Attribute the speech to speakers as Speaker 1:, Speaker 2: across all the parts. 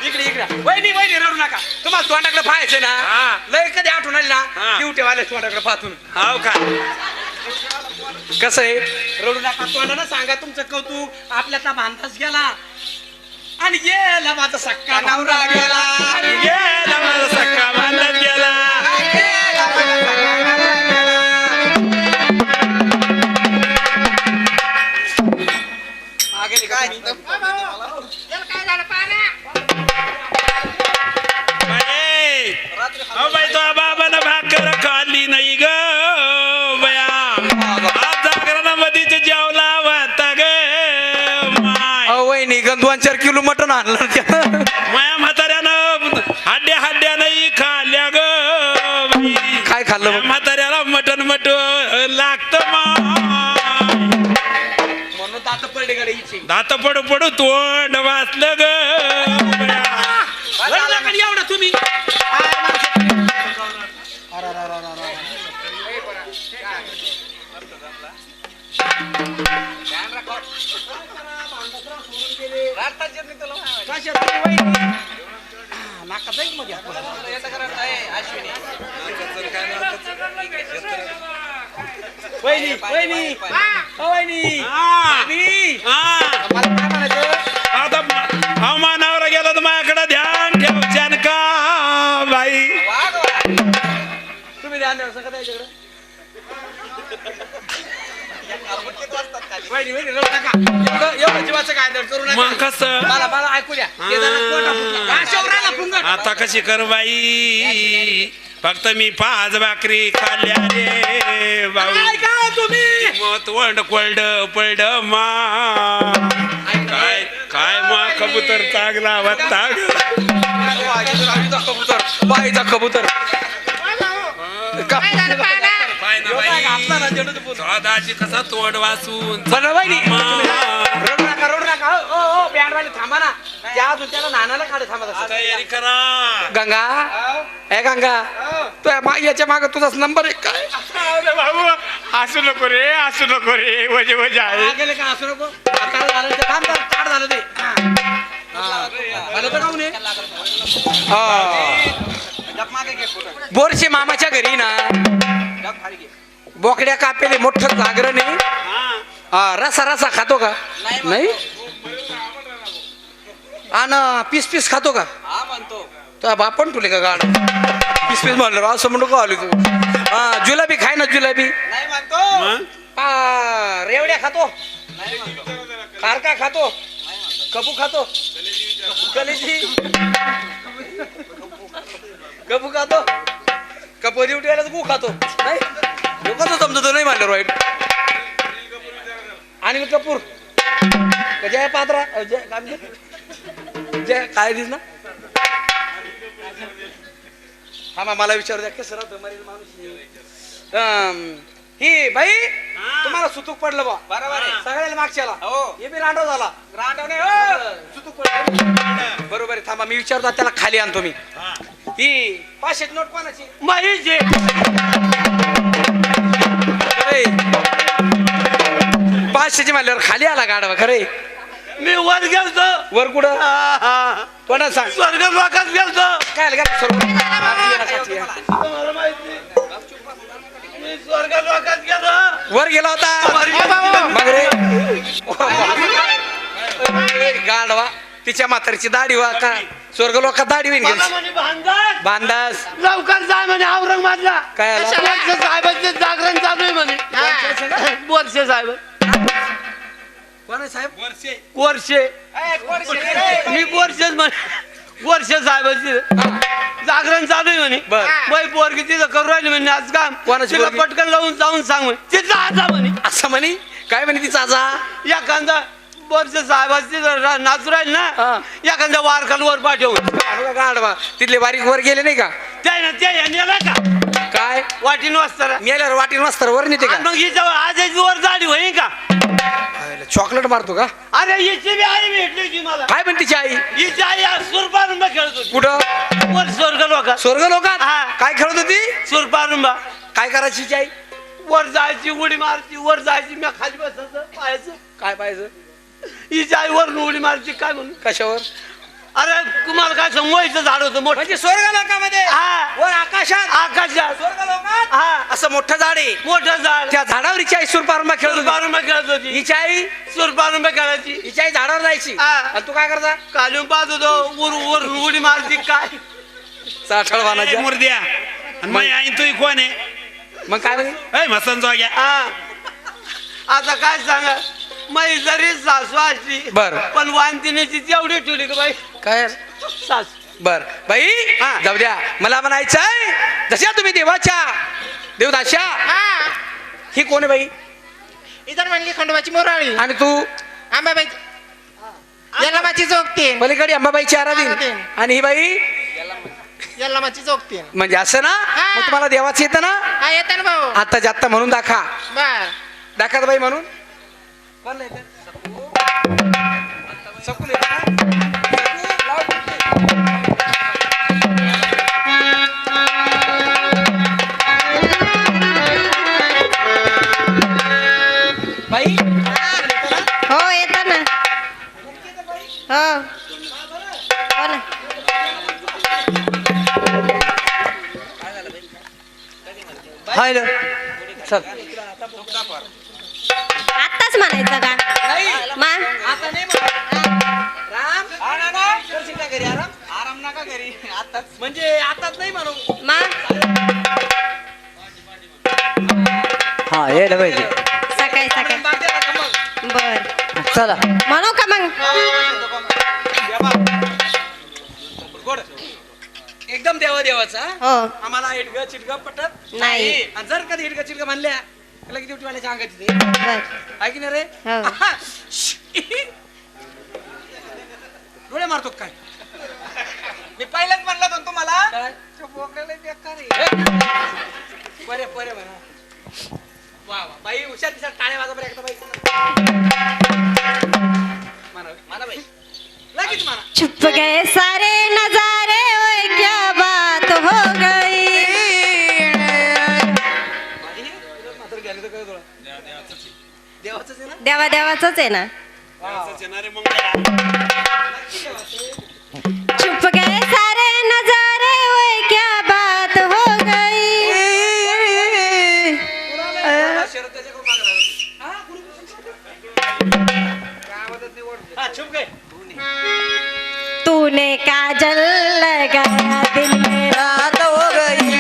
Speaker 1: इकडे इकडे वहिनी वहिनी रडू नका तुम्हाला तोंडाकडे पाहायचं ना लय कधी आठवण आली ना दिवटेवाले तोंडाकडे पाहतून
Speaker 2: हाव का
Speaker 1: कसं आहे रडू नका तोंडानं सांगा तुमचं कौतुक आपल्यातला भांडाच गेला आणि गेला माझा सक्का नवरा गेला
Speaker 2: गेला माझा सक्का बांधत गेला बाबानं भाकर खाल्ली नाही ग बया आज जागरणामध्ये जेवला होता ग
Speaker 1: वहिनी गं 2-4 किलो मटण आणलं
Speaker 2: माया म्हाताऱ्यानं हाड्या नाही खाल्ल्या ग बाई
Speaker 1: काय खाल्लं मग?
Speaker 2: म्हाताऱ्याला मटण लागतं
Speaker 1: म्हणून दात पडले गाडी हिची
Speaker 2: दात पडू तोंड वाचलं ग
Speaker 1: एवढं तुम्ही वहिनी वहिनी वहिनी
Speaker 2: आता हवामानावर गेला तर माझ्याकडे ध्यान ठेवच्यान का बाई
Speaker 1: तुम्ही ध्यान द्या सगळं त्याच्याकडे वहिनी वहिनी रडू नका एवढं जीवाचं काय करू नका
Speaker 2: मग कसं
Speaker 1: मला ऐकू द्या
Speaker 2: आता कशी कर बाई फक्त मी 5 भाकरी खाल्ल्या रे भाऊ
Speaker 1: तुम्ही
Speaker 2: मत वंड कोल्ड पड मा काय काय मा कबूतर चांगला होता
Speaker 1: कबूतर बाईचा कबूतर
Speaker 2: स्वतःची कसा तोंड वाचून
Speaker 1: रडू नका रडू नका हो बँडवाले थांबा ना त्या अजून त्याला नानाला काढे थांबा
Speaker 2: तयारी करा
Speaker 1: गंगा ए गंगा तू याच्या माग तुझाच नंबर आहे काय
Speaker 2: बाबू हसू नको रे वजे वजे आहे
Speaker 1: गेले का असू नको झालं ते थांब काढ झालं ते झालं तर काऊन बोरशे मामाच्या घरी ना बोकड्या कापेले मोठं जागरण आहे रसा रसा खातो का नाही आणि पीस पीस खातो का तो बापण तुले का गाड पीस पीस म्हणलं असं म्हणतो का आली तू जुलाबी खाय ना जुलाबी रेवड्या खातो खारका खातो कपू खातो कलेजी कपू खातो कपोरी उठवायला गु खातो नाही कसं समजतो नाही म्हणलं वाईट आणि कपूर जय पात्रा जय काय दिस ना हा मला विचारू द्या कसं राहतं मरील माणूस ही बाई तुम्हाला सुतूक पडलं बा बरोबर सगळ्याला मागच्याला हे बी रांडव झाला रांडव नाही सुतूक पडलं बरोबर आहे थांबा मी विचारतो त्याला खाली आणतो मी ही 500 नोट कोणाची माहीची 500ची म्हणल्यावर खाली आला गाडवा खरे
Speaker 3: मी वर गेलतो
Speaker 1: वर कुठं कोणा सांग
Speaker 3: स्वर्ग लोकात गेलतो
Speaker 1: काय
Speaker 3: मी स्वर्ग लोकात गेलो
Speaker 1: वर गेला होता मग रे गाडवा तिच्या म्हातारीची दाढी वा का स्वर्ग लोकात दाढी होईल बांधास
Speaker 3: लवकर जाय म्हणे औरंगाबादला
Speaker 1: काय
Speaker 3: साहेबांचे जागरण चालू आहे म्हणे बोरसे साहेब
Speaker 1: कोण आहे साहेब
Speaker 3: वर्षे मी वर्षेच म्हणे वर्षे साहेबांचे जागरण चालू आहे म्हणे बाई पोरगी तिथं करू राहिली म्हणे आज काम
Speaker 1: कोणाची
Speaker 3: तिला पटकन लावून जाऊन सांग म्हणे तिथं आजा म्हणे
Speaker 1: असं म्हणे काय म्हणे तिचा आजा
Speaker 3: एखादा वर्ष साहेबांची नाचू राहील ना एखाद्या वारखांवर पाठवून
Speaker 1: गाडवा तिथले बारीक वर गेले नाही का
Speaker 3: ते ना ते नेला का
Speaker 1: काय
Speaker 3: वाटीन वाजता
Speaker 1: मेल्यावर वाटीन वाजता वर नेते का
Speaker 3: मग हिच्या आजाची वर झाली होईल का
Speaker 1: चॉकलेट मारतो का
Speaker 3: अरे हिची बी आई भेटली होती मला
Speaker 1: काय पण तिची आई
Speaker 3: हिची आई सुरपारुंबा खेळत होती
Speaker 1: कुठं
Speaker 3: वर स्वर्ग लोकात
Speaker 1: स्वर्ग लोकात काय खेळत होती
Speaker 3: सुरपारुंबा
Speaker 1: काय करायची तिची आई
Speaker 3: वर जायची उडी मारची वर जायची मी खाली बसायचं पाहायचं
Speaker 1: काय पाहिजे
Speaker 3: हिची आई वर उडी मारची काय म्हणून
Speaker 1: कशावर
Speaker 3: अरे तुम्हाला काय समोरचं झाड होतं मोठं
Speaker 1: म्हणजे स्वर्ग लोकामध्ये
Speaker 3: हा.
Speaker 1: वर आकाशात
Speaker 3: आकाशात
Speaker 1: स्वर्ग लोकात
Speaker 3: हा.
Speaker 1: असं मोठं झाड आहे.
Speaker 3: मोठं झाड
Speaker 1: त्या झाडावर हिची आई सुरपारंबा खेळत होती.
Speaker 3: सुरपारंबा खेळत होती
Speaker 1: हिची आई
Speaker 3: सुरपारंबा खेळायची
Speaker 1: हिची आई झाडावर जायची
Speaker 3: हा.
Speaker 1: आणि तू काय करता
Speaker 3: कालून पाहत होतो वर उडी मारती काय
Speaker 1: चाठळ
Speaker 2: ए,
Speaker 1: वाहनाच्या.
Speaker 2: मुर्द्या आणि मग आई तू कोण आहे
Speaker 1: मग काय म्हणे
Speaker 2: ए मसन जोग्या
Speaker 3: हा. आता काय सांगा माझी जरी सासू असली
Speaker 1: बरं.
Speaker 3: पण वांतिनेची तेवढी ठेवली का बाई
Speaker 1: काय
Speaker 3: सासू
Speaker 1: बर बाई जाऊ द्या मला म्हणायचंय जशा तुम्ही देवाच्या देवदाशा
Speaker 4: हा
Speaker 1: ही कोण आहे बाई
Speaker 4: इतर म्हणली खंडोबाची मोराळी
Speaker 1: आणि तू
Speaker 4: आंबाबाई यल्लमाची जोगते
Speaker 1: पलीकडे अंबाबाईची आराधीन
Speaker 4: आराधीन.
Speaker 1: आणि ही बाई
Speaker 4: यल्लमाची जोगते
Speaker 1: म्हणजे असं ना
Speaker 4: हा.
Speaker 1: मग तुम्हाला देवाचं येतं ना
Speaker 4: हा येतं ना भाऊ
Speaker 1: आता जास्त म्हणून दाखा
Speaker 4: बर
Speaker 1: दाखा बाई म्हणून कोण येतं? सकूल येतं का? सकूल, लाव कुठे? बाई
Speaker 5: हो येतात ना हो हो ना
Speaker 1: हाय ना. चल
Speaker 5: आत्ताच म्हणायचं का
Speaker 1: नाही
Speaker 5: मग
Speaker 1: आता नाही म्हणत. राम करशील का घरी आराम आराम नका घरी आताच म्हणजे आताच नाही म्हणू
Speaker 5: मग
Speaker 6: हा यायला पाहिजे
Speaker 5: सकाळी सकाळी
Speaker 1: बाग द्या नका मग.
Speaker 5: बर
Speaker 6: चला
Speaker 5: म्हणू का मग
Speaker 1: गोड एकदम देवा देवाचा
Speaker 5: हो
Speaker 1: आम्हाला हिडग चिटग पटत
Speaker 5: नाही.
Speaker 1: आणि जर कधी हिडग चिटग म्हणल्या त्याला किती उठवायला अंगात तिथे
Speaker 5: बर
Speaker 1: आहे की नाही रे
Speaker 5: हो.
Speaker 1: आहा. डोळे मारतो काय मी पहिल्याच म्हणलं होतं ना तुम्हाला तो बोकड्याला बेकार आहे. परे परे म्हणा वा वा बाई हुशार दिसत टाळ्या वाजा बरं एकदा बाई म्हणा म्हणा बाई लगेच म्हणा
Speaker 5: छुप गए सारे नजारे ओए क्या बात हो गई
Speaker 1: माझी म्हातारी गेली तर काय तुला देवाचंच आहे ना
Speaker 5: देवा देवाचंच आहे ना छुप गए सारे नजारे ओए क्या बात हो गई
Speaker 1: शरद त्याच्याकडून मागं लागला तू. हा, कुणी- काय आवाजात नाही ओढ. हा, चुप गए.
Speaker 5: तूने काजल लगाया दिल में रात हो गई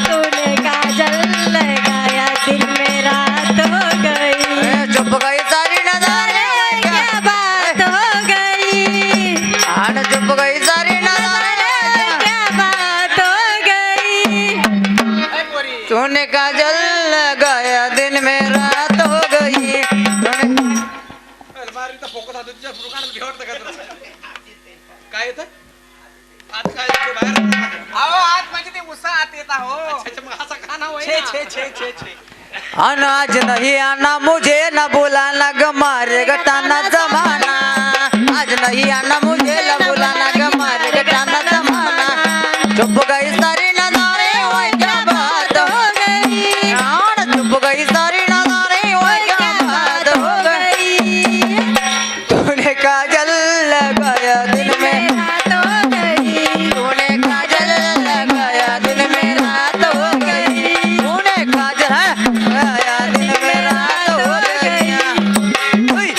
Speaker 5: तूने काजल लगाया दिल में रात हो गई
Speaker 6: चुप गई सारी नजारे
Speaker 5: अरे क्या बात हो गई
Speaker 6: आणि चुप गई सारी नजारे
Speaker 5: क्या बात हो गई
Speaker 1: ए, पोरी.
Speaker 6: तूने काजल लगाया दिन में रात हो गई
Speaker 1: अलमारी तर फोकत हात तुझ्या दुकानात घे वाटतं का तुला? काय येतं आत काय येतं बाहेर अहो आत म्हणजे ते उसा आत येत हो मग असा खाना होय छे छे छे छे छे
Speaker 6: अनाज नहीं आना मुझे न बुलाना गमारे गटाना जमाना आज नहीं आना मुझे न बुलाना गमारे गटाना जमाना चुप गई सारी नजारे ओए क्या बात हो गई और चुप गई सारी नजारे ओए क्या बात हो गई तूने काजल लगाया दिल में
Speaker 5: रात हो गई
Speaker 6: तूने काजल लगाया दिल में रात हो गई तूने काजल लगाया दिल में रात हो गई ओए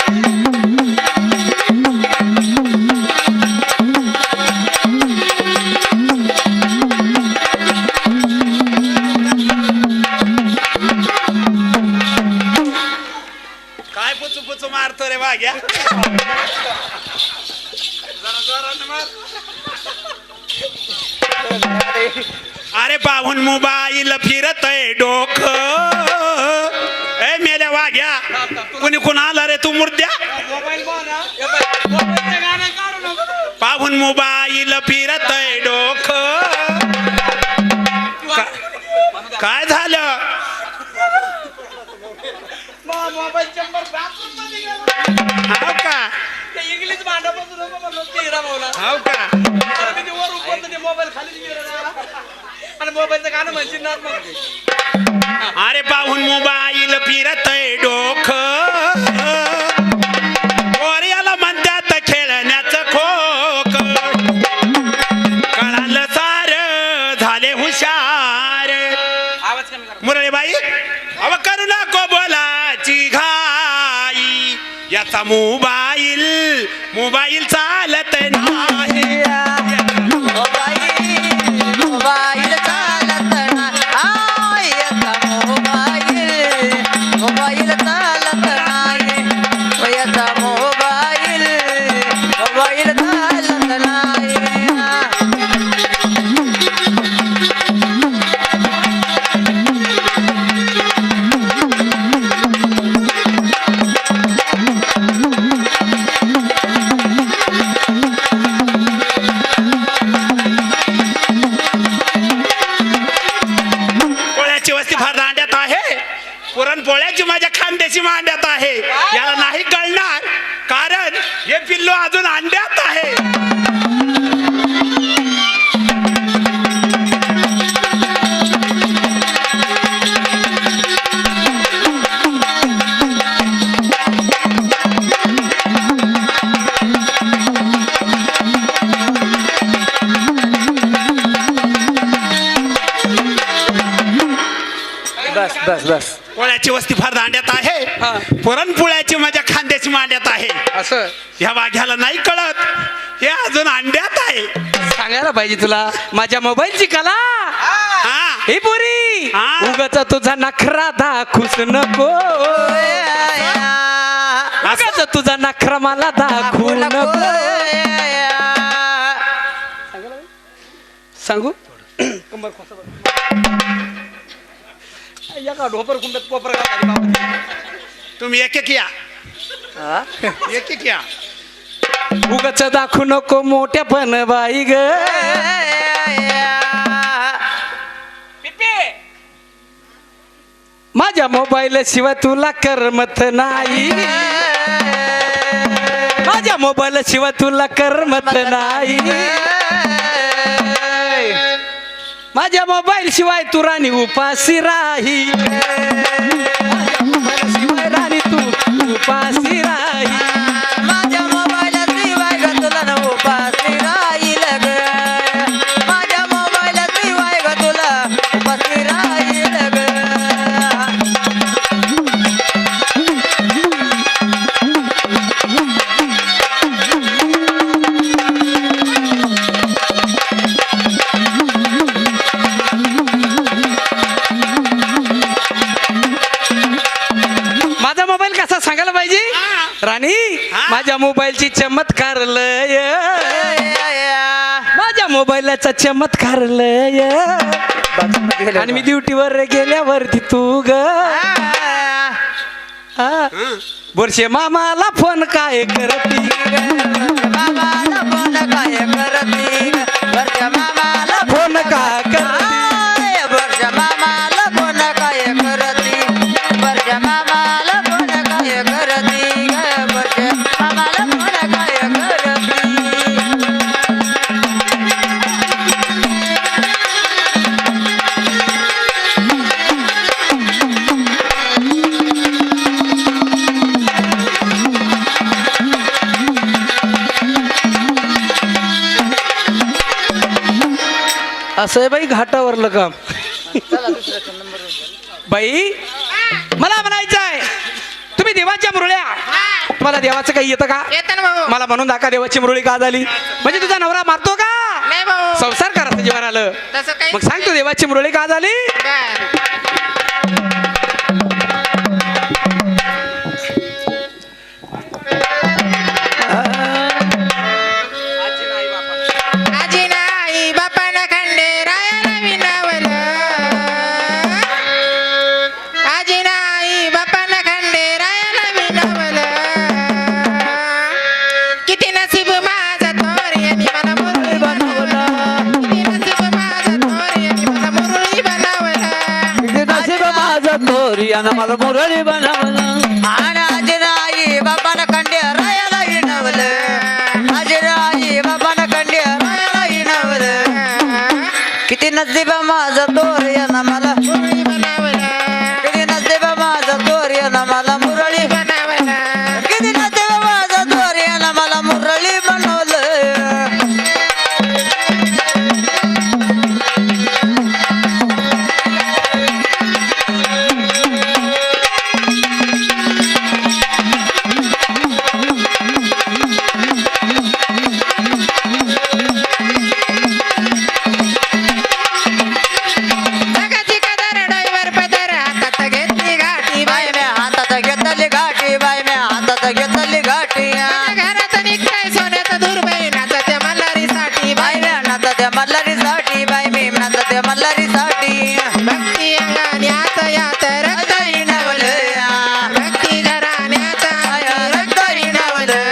Speaker 2: काय पुचू पुचू मारतो रे वाघ्या
Speaker 1: जरा जोरानं मार.
Speaker 2: अरे पाहून मोबाईल फिरतय डोक ए मेल्या वाघ्या कुणी कुणा आला रे तू मुर्द्या
Speaker 1: मोबाईल बघ ना ए बाई, मोबाईलचं गाणं काढू नको.
Speaker 2: पाहून मोबाईल फिरतय डोक काय झालं
Speaker 1: मोबाईल चंबर bathroom मध्ये गेला.
Speaker 2: हाव का
Speaker 1: ते इंग्लिश भांडा बसू नको म्हणलं ते हिरा भाऊला.
Speaker 2: हाव का
Speaker 1: तर मी ते वर उतरतो, ते मोबाईल खाली गेला आणि मोबाईलचं गाणं म्हणशील ना मग
Speaker 2: अरे पाहून मोबाईल फिरतय डोक याला म्हणतात खेळण्याचं खोक याचा मोबाईल मोबाईल चालत नाही
Speaker 6: मोबाईल चालत नाही याचा मोबाईल चालत नाही याचा मोबाईल चालत नाही
Speaker 2: पोळ्याची वस्ती फार दांड्यात आहे पुरणपोळ्याची माझ्या खांद्याची मांड्यात आहे याला नाही कळणार कारण हे पिल्लू अजून अंड्यात आहे
Speaker 6: बस बस बस
Speaker 2: पोळ्याची वस्ती फार दांड्यात
Speaker 1: हा.
Speaker 2: आहे पुरणपोळ्याची माझ्या खांद्याची मांड्यात आहे
Speaker 1: असं
Speaker 2: ह्या वाघ्याला नाही कळत हे अजून अंड्यात आहे
Speaker 1: सांगायला पाहिजे तुला माझ्या मोबाईलची कला
Speaker 2: हा
Speaker 1: हे पुरी
Speaker 2: हा.
Speaker 1: उगाच तुझा नखरा दाखवूच नको उगाच तुझा नखरा मला दाखवू नको सांगू कंबर या का ढोपर कुंडात कोपर
Speaker 2: तुम्ही एक एक या एक एक या
Speaker 1: उगाच दाखवू नको मोठ्या पण बाई ग माझ्या मोबाईल शिवाय तुला करमत नाही माझ्या मोबाईल शिवाय तुला करमत नाही माझ्या मोबाईल शिवाय तू राणी उपाशी राही माझ्या मोबाईल शिवाय राणी तू उपाशी राही
Speaker 6: माझ्या मोबाईलात शिवाय ग तुला न उपाशी राहील ग माझ्या मोबाईलात शिवाय ग तुला उपाशी राहील ग
Speaker 1: माझा मोबाईल कसा सांगायला पाहिजे राणी माझ्या मोबाईलची चमत्कार लय माझ्या मोबाईलचा चमत्कार लय आणि मी ड्युटीवर गेल्यावरती तू ग बोरशे मामाला फोन काय करती
Speaker 6: मामाला फोन काय करती वरच्या मामाला
Speaker 1: फोन का करती
Speaker 6: वरच्या मामाला फोन काय करती वरच्या मामाला फोन काय करती वरच्या मामाला फोन काय करती
Speaker 1: असं आहे बाई घाटावरलं काम बाई मला म्हणायचं आहे तुम्ही देवाच्या मुरळ्या तुम्हाला देवाचं काही येतं का
Speaker 4: येतं ना भाऊ
Speaker 1: मला म्हणून दाखवा देवाची मुरळी का झाली म्हणजे तुझा नवरा मारतो का
Speaker 4: नाही भाऊ
Speaker 1: संसार करायचं जेवण आलं
Speaker 4: तसं काही
Speaker 1: मग सांग तू देवाची मुरळी का झाली
Speaker 4: बरं. आजी नाही बापानं खंडेरायाला विनवलं आजी नाही बापानं खंडेरायाला विनवलं किती नसीब माझा तोर यांनी मला मुरळी बनवलं किती नसीब माझा तोर यांनी मला मुरळी बनवलं
Speaker 6: नसीब माझं तोरियानं मला मुरळी बनवलं आणि आज नाही बाबानं खंडे रायाला हिणवलं आज नाही बाबानं खंडे रायाला हिणवलं किती नसीब माझं तोरियानं मला
Speaker 4: मुरळी बनवलं
Speaker 6: किती नसीब माझं तोरियानं मला मुरळी
Speaker 4: बनवलं
Speaker 6: किती नसीब माझं तोरियानं मला मुरळी बनवलं माझ्या मल्हारीसाठी
Speaker 4: भक्ती अंगाण्यात यात रक्त विणवलं भक्ती घराण्यात रक्त विणवलं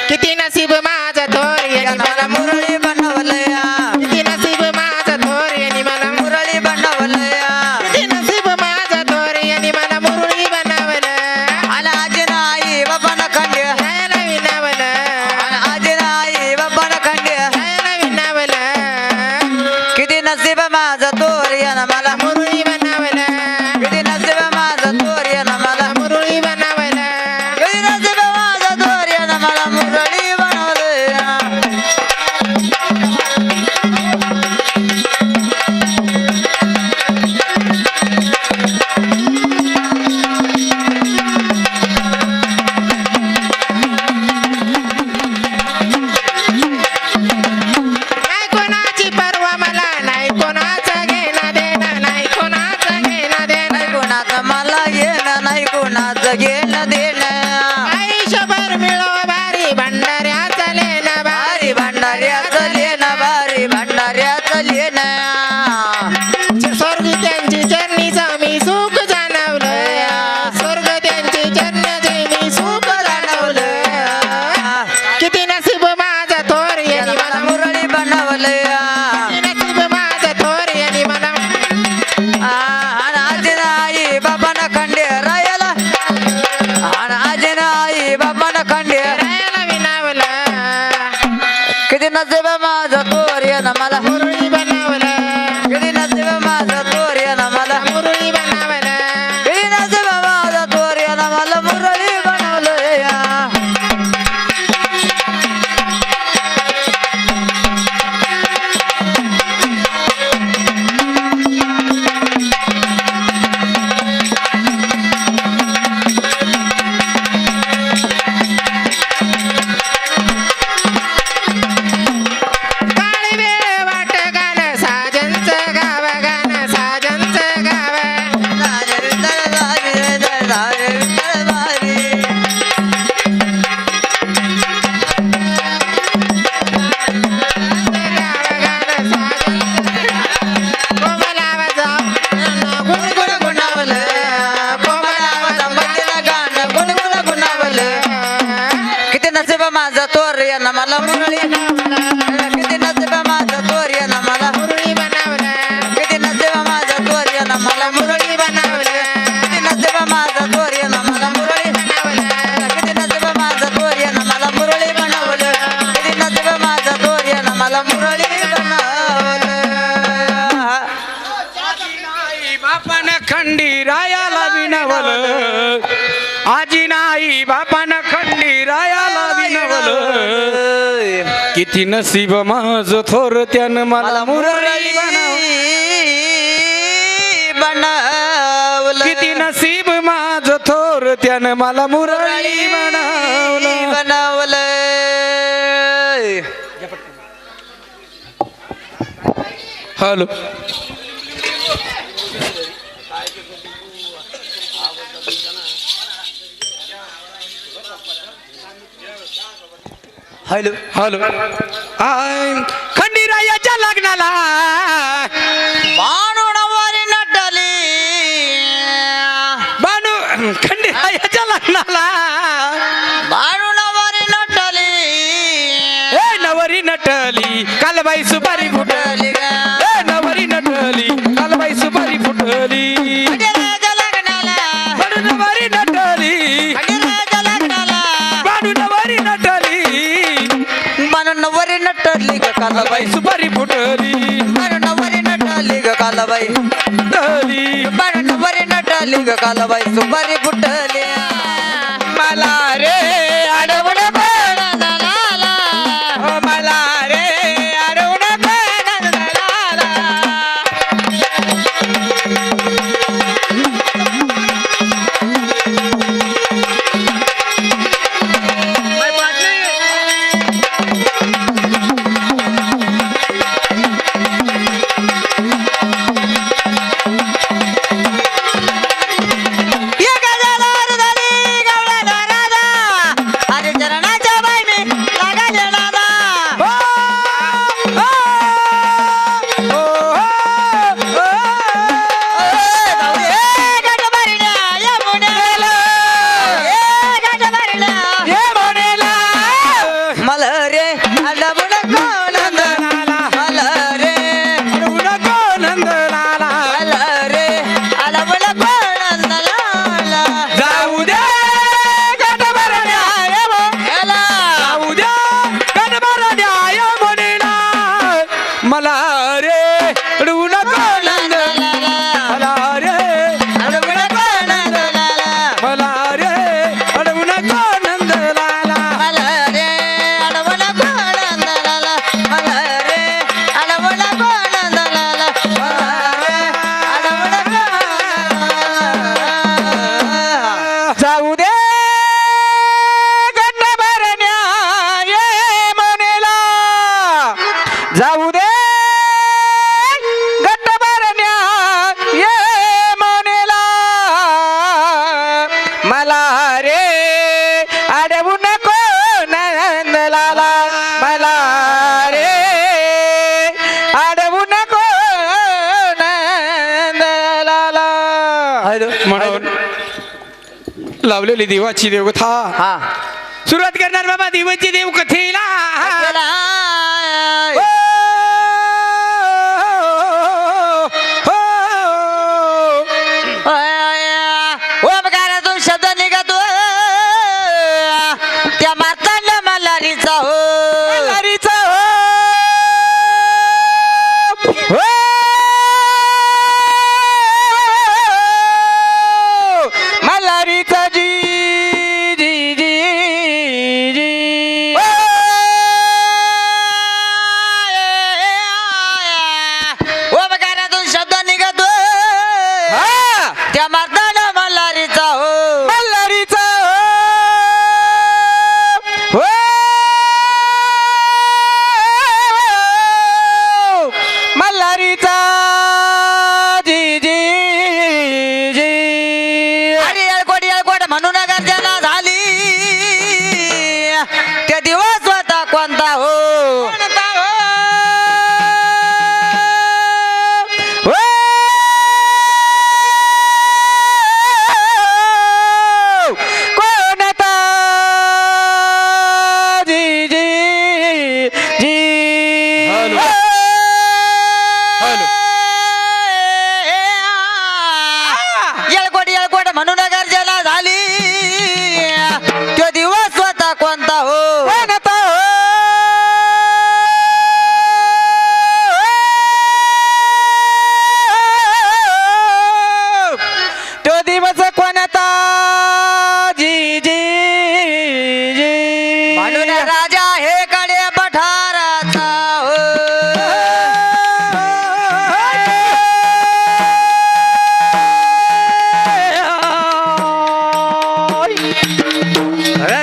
Speaker 4: किती नसीब माझं थोर यांनी मला
Speaker 6: मुरळी बनवलया
Speaker 4: किती नसीब माझं थोर यांनी मला
Speaker 6: मुरळी बनवलया
Speaker 4: किती नसीब माझं थोर यांनी मला मुरळी बनवलं
Speaker 6: आणि आजी नाही बाबानं खंड्य
Speaker 4: रायाला विणावलं
Speaker 6: आजी नाही बाबानं खंड्य
Speaker 4: रायाला विणावलं
Speaker 6: किती नसीब माझं तोर यानं मला
Speaker 4: मुरळी बनवलं
Speaker 6: किती नसीब माझं तोर यानं मला
Speaker 4: मुरळी बनवलं
Speaker 6: किती नसीब माझं तोर यानं मला मुरळी बनवलया
Speaker 4: नाही कोणाची पर्वा मला नाही कोणाचं घेणं देणं नाही कोणाचं घेणं देणं
Speaker 6: नाही कोणाचं मला येणं नाही कोणाचं घेणं देणं
Speaker 4: आयुष्यभर मिळो भारी भंडाऱ्याचं लेणं
Speaker 6: भारी भंडाऱ्याचं लेणं भारी भंडाऱ्याचं लेणं
Speaker 4: स्वर्ग त्यांची चरणीचं मी सुख जाणवलं स्वर्ग त्यांची चरणाचे मी सुख जाणवलं किती नसीब माझं थोर यांनी मला
Speaker 6: मुरळी बनवलया
Speaker 4: किती नसीब माझं थोर यांनी मला
Speaker 6: आणि आजी नाही बाबानं खंडे रायाला आणि आजी नाही बाबानं खंडे
Speaker 4: रायाला विणावलं
Speaker 6: किती नसीब माझं तोर येणं मला
Speaker 4: मुरळी बनवलं
Speaker 6: किती नसीब माझं तोर येणं मला
Speaker 4: मुरळी बनवलं
Speaker 6: किती नसीब माझं तोर येणं मला मुरळी बनवलया
Speaker 4: काळी वेळ वाट गाणं साजनचं गाव गाणं साजनचं गाव गाव गाणं साजनचं कोमलावा जाऊ गुणगुण गुणावलं कोमलावा
Speaker 6: किती नसीब माझं तोर येणं मला मुरळी किती नसीब माझं तोर येणं मला
Speaker 4: मुरळी बनवलं
Speaker 6: किती नसीब माझं तोर येणं मला
Speaker 4: मुरळी बनवलं
Speaker 6: किती नसीब माझं तोर येणं मला मुरळी
Speaker 4: बनवलं
Speaker 6: किती नसीब माझं तोर येणं मला मुरळी बनवलं किती नसीब माझं तोर येणं मला मुरळी बनवलं
Speaker 1: बापानं खंडी रायाला विनवलं आजी नाही बापानं खंडी रायाला विनवलं किती नसीब माझं थोर त्यानं मला मुरळी
Speaker 6: बनवलं
Speaker 1: किती नसीब माझं थोर त्यानं मला मुरळी बनवलं
Speaker 6: बनवलं
Speaker 1: हॅलो
Speaker 6: हॅलो
Speaker 1: हॅलो खंडीरायाच्या लग्नाला
Speaker 6: बाणुणावारी नटली
Speaker 1: बानू खंडीरायाच्या लग्नाला
Speaker 6: बाणुणावारी नटली
Speaker 1: ए नवरी नटली कालबाई सुपारी फुटली ए नवरी नटली कालबाई सुपारी फुटली
Speaker 6: खंडेरायाच्या लग्नाला
Speaker 1: बानू नवरी नटली
Speaker 6: खंडेरायाच्या लग्नाला
Speaker 1: बानू नवरी नटली
Speaker 6: बाणुणावारी नटली ग कालाबाई
Speaker 1: कालबाई सुपारी फुटली
Speaker 6: बाणुणावारी नटली ग कालाबाई
Speaker 1: फुटली
Speaker 6: बाणुणावारी नटली ग कालाबाई सुपारी फुटली
Speaker 1: मला रे अडवण
Speaker 6: कोण झाला
Speaker 1: ओ मला रे अडवण कोण झाला
Speaker 6: एक हजार झाली गवळ्याला राजा
Speaker 1: लावलेली देवाची देवकथा
Speaker 6: हा
Speaker 1: सुरुवात करणार बाबा देवाची देवकथेला.
Speaker 6: ओमकारातून शब्द निघतो त्या मातांना मल्हारीचा हो
Speaker 1: मल्हारीचा हो.
Speaker 6: मल्हारीचा जी जी जी जी ओमकारातून शब्द निघतो त्या मातांना मल्हारीचा हो
Speaker 1: मल्हारीचा हो. मल्हारीचा जी जी जी.
Speaker 6: आणि येळकोट म्हणून गर्जना झाली ते दिवस होता कोणता हो
Speaker 1: कोणता जी जी जी.
Speaker 6: येळकोट म्हणून गर्जना झाली तो दिवस होता कोणता हो
Speaker 1: कोणता हो. तो दिवस कोणता जी जी जी.
Speaker 6: म्हणून राजा हे कडे पठाराचा हो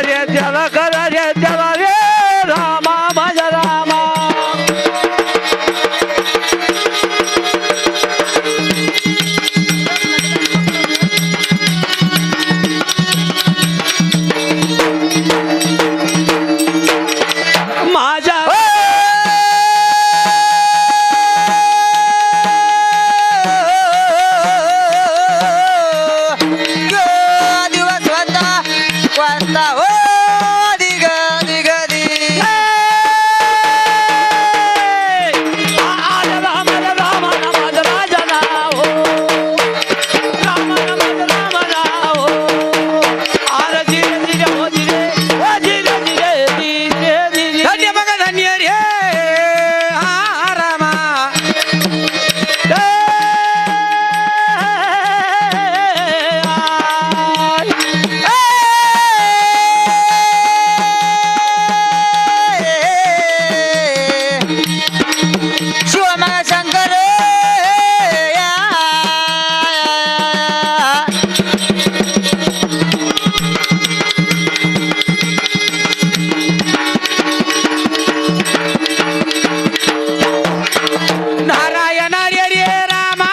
Speaker 3: रे त्याला करा रे त्याला रे रामा माझा रामा. माझा
Speaker 6: दिवस होता कोणता हो दिग दिग दी
Speaker 3: आला रामा रामा माझा राजा नाव रामा माझा रामा नाव. आला जिरे जिरे हो जिरे हो जिरे जिरे जिरे जिरे.
Speaker 1: धन्य बघा धन्य रे हा रामा.
Speaker 6: शिवमा शंकर
Speaker 1: नारायण रे रे रामा.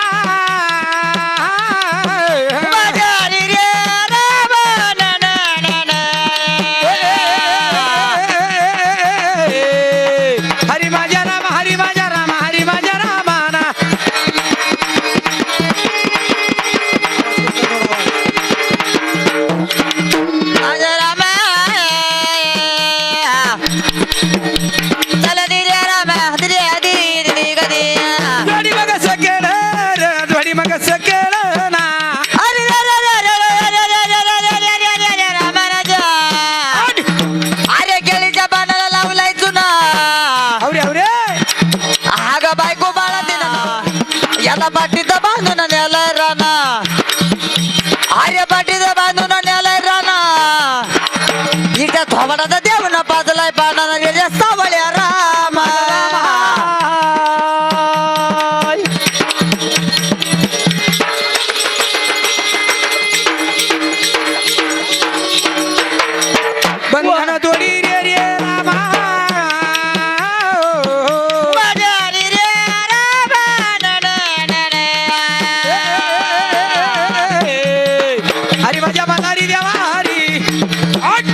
Speaker 6: माझ्यारी रे राम ना ना ना ना.
Speaker 1: हरी माझ्या रामा हरी माझ्या रामा हरी माझ्या रामा ना.
Speaker 6: माझ्या रामा चला दिरे रामा दिरे दी दी गदी
Speaker 1: जोडी मग सकेल रे जोडी मग सकेल ना.
Speaker 6: अरे रे रे रे रे रे रे रे रे रे रे रे रे रे रामा राजा. अरे केळीच्या पानाला लावलाय चुना
Speaker 1: आवरे आवरे.
Speaker 6: आग बायको बाळा दिना याला पाठीत बांधून नेलाय राणा. अरे पाठीत बांधून नेलाय राणा. इथं थोबाडाचा देऊन पाजलाय पानाला रे सावळ्या रामा.
Speaker 1: बंधन तोडी रे रे रामा.
Speaker 6: माझ्यारी रे रामा ना ना ना ना.
Speaker 1: हरी माझ्या मल्हारी देवा हरी. हट.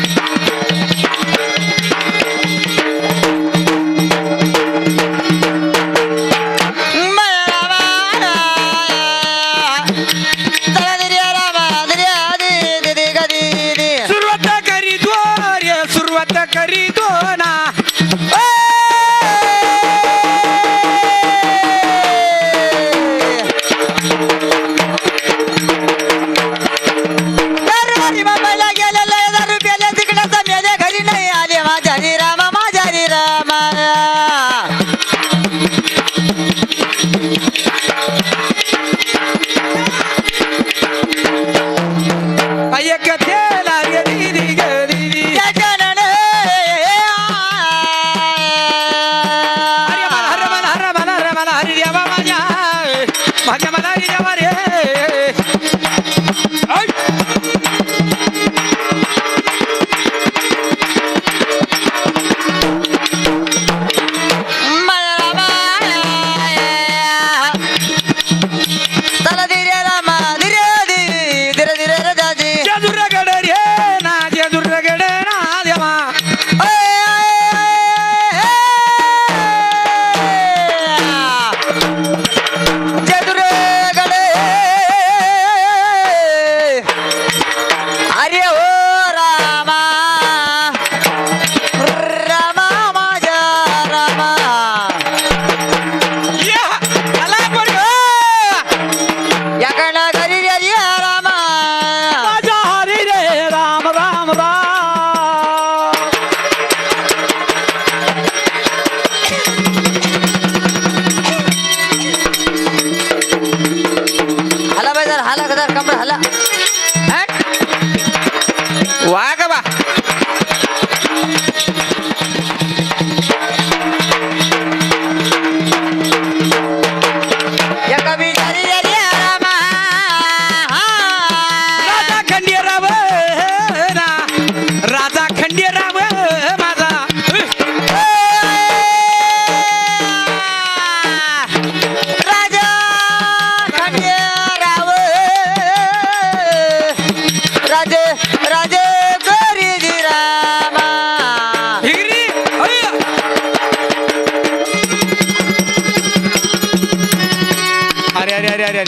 Speaker 1: अरे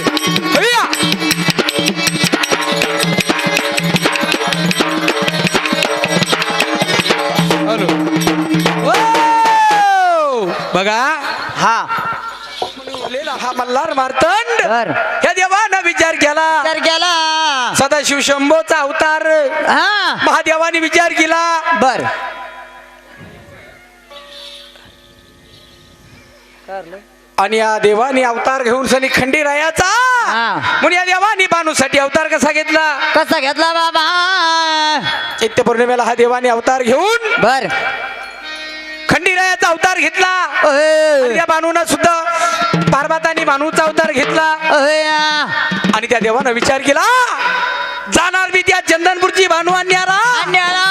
Speaker 1: हैया! हॅलो. ओ! बघा
Speaker 6: हा
Speaker 1: लेला हा मल्हार मार्तंड
Speaker 6: बर
Speaker 1: या देवानं विचार केला
Speaker 6: तर गेला
Speaker 1: सदाशिव शंभोचा अवतार
Speaker 6: हा
Speaker 1: महादेवाने विचार केला
Speaker 6: बर
Speaker 1: आणि या देवाने अवतार घेऊन सनी खंडीरायाचा
Speaker 6: हा.
Speaker 1: म्हणून या देवाने बानूसाठी अवतार कसा घेतला
Speaker 6: कसा घेतला बाबा
Speaker 1: चैत्य पौर्णिमेला हा देवाने अवतार घेऊन
Speaker 6: बर
Speaker 1: खंडीरायाचा अवतार घेतला
Speaker 6: अहे.
Speaker 1: आणि त्या बानूनं सुद्धा पार्वताने बानूचा अवतार घेतला
Speaker 6: अहेया.
Speaker 1: आणि त्या देवानं विचार केला जाणार मी त्या चंदनपूरची बानू अन्यारा
Speaker 6: अन्याला.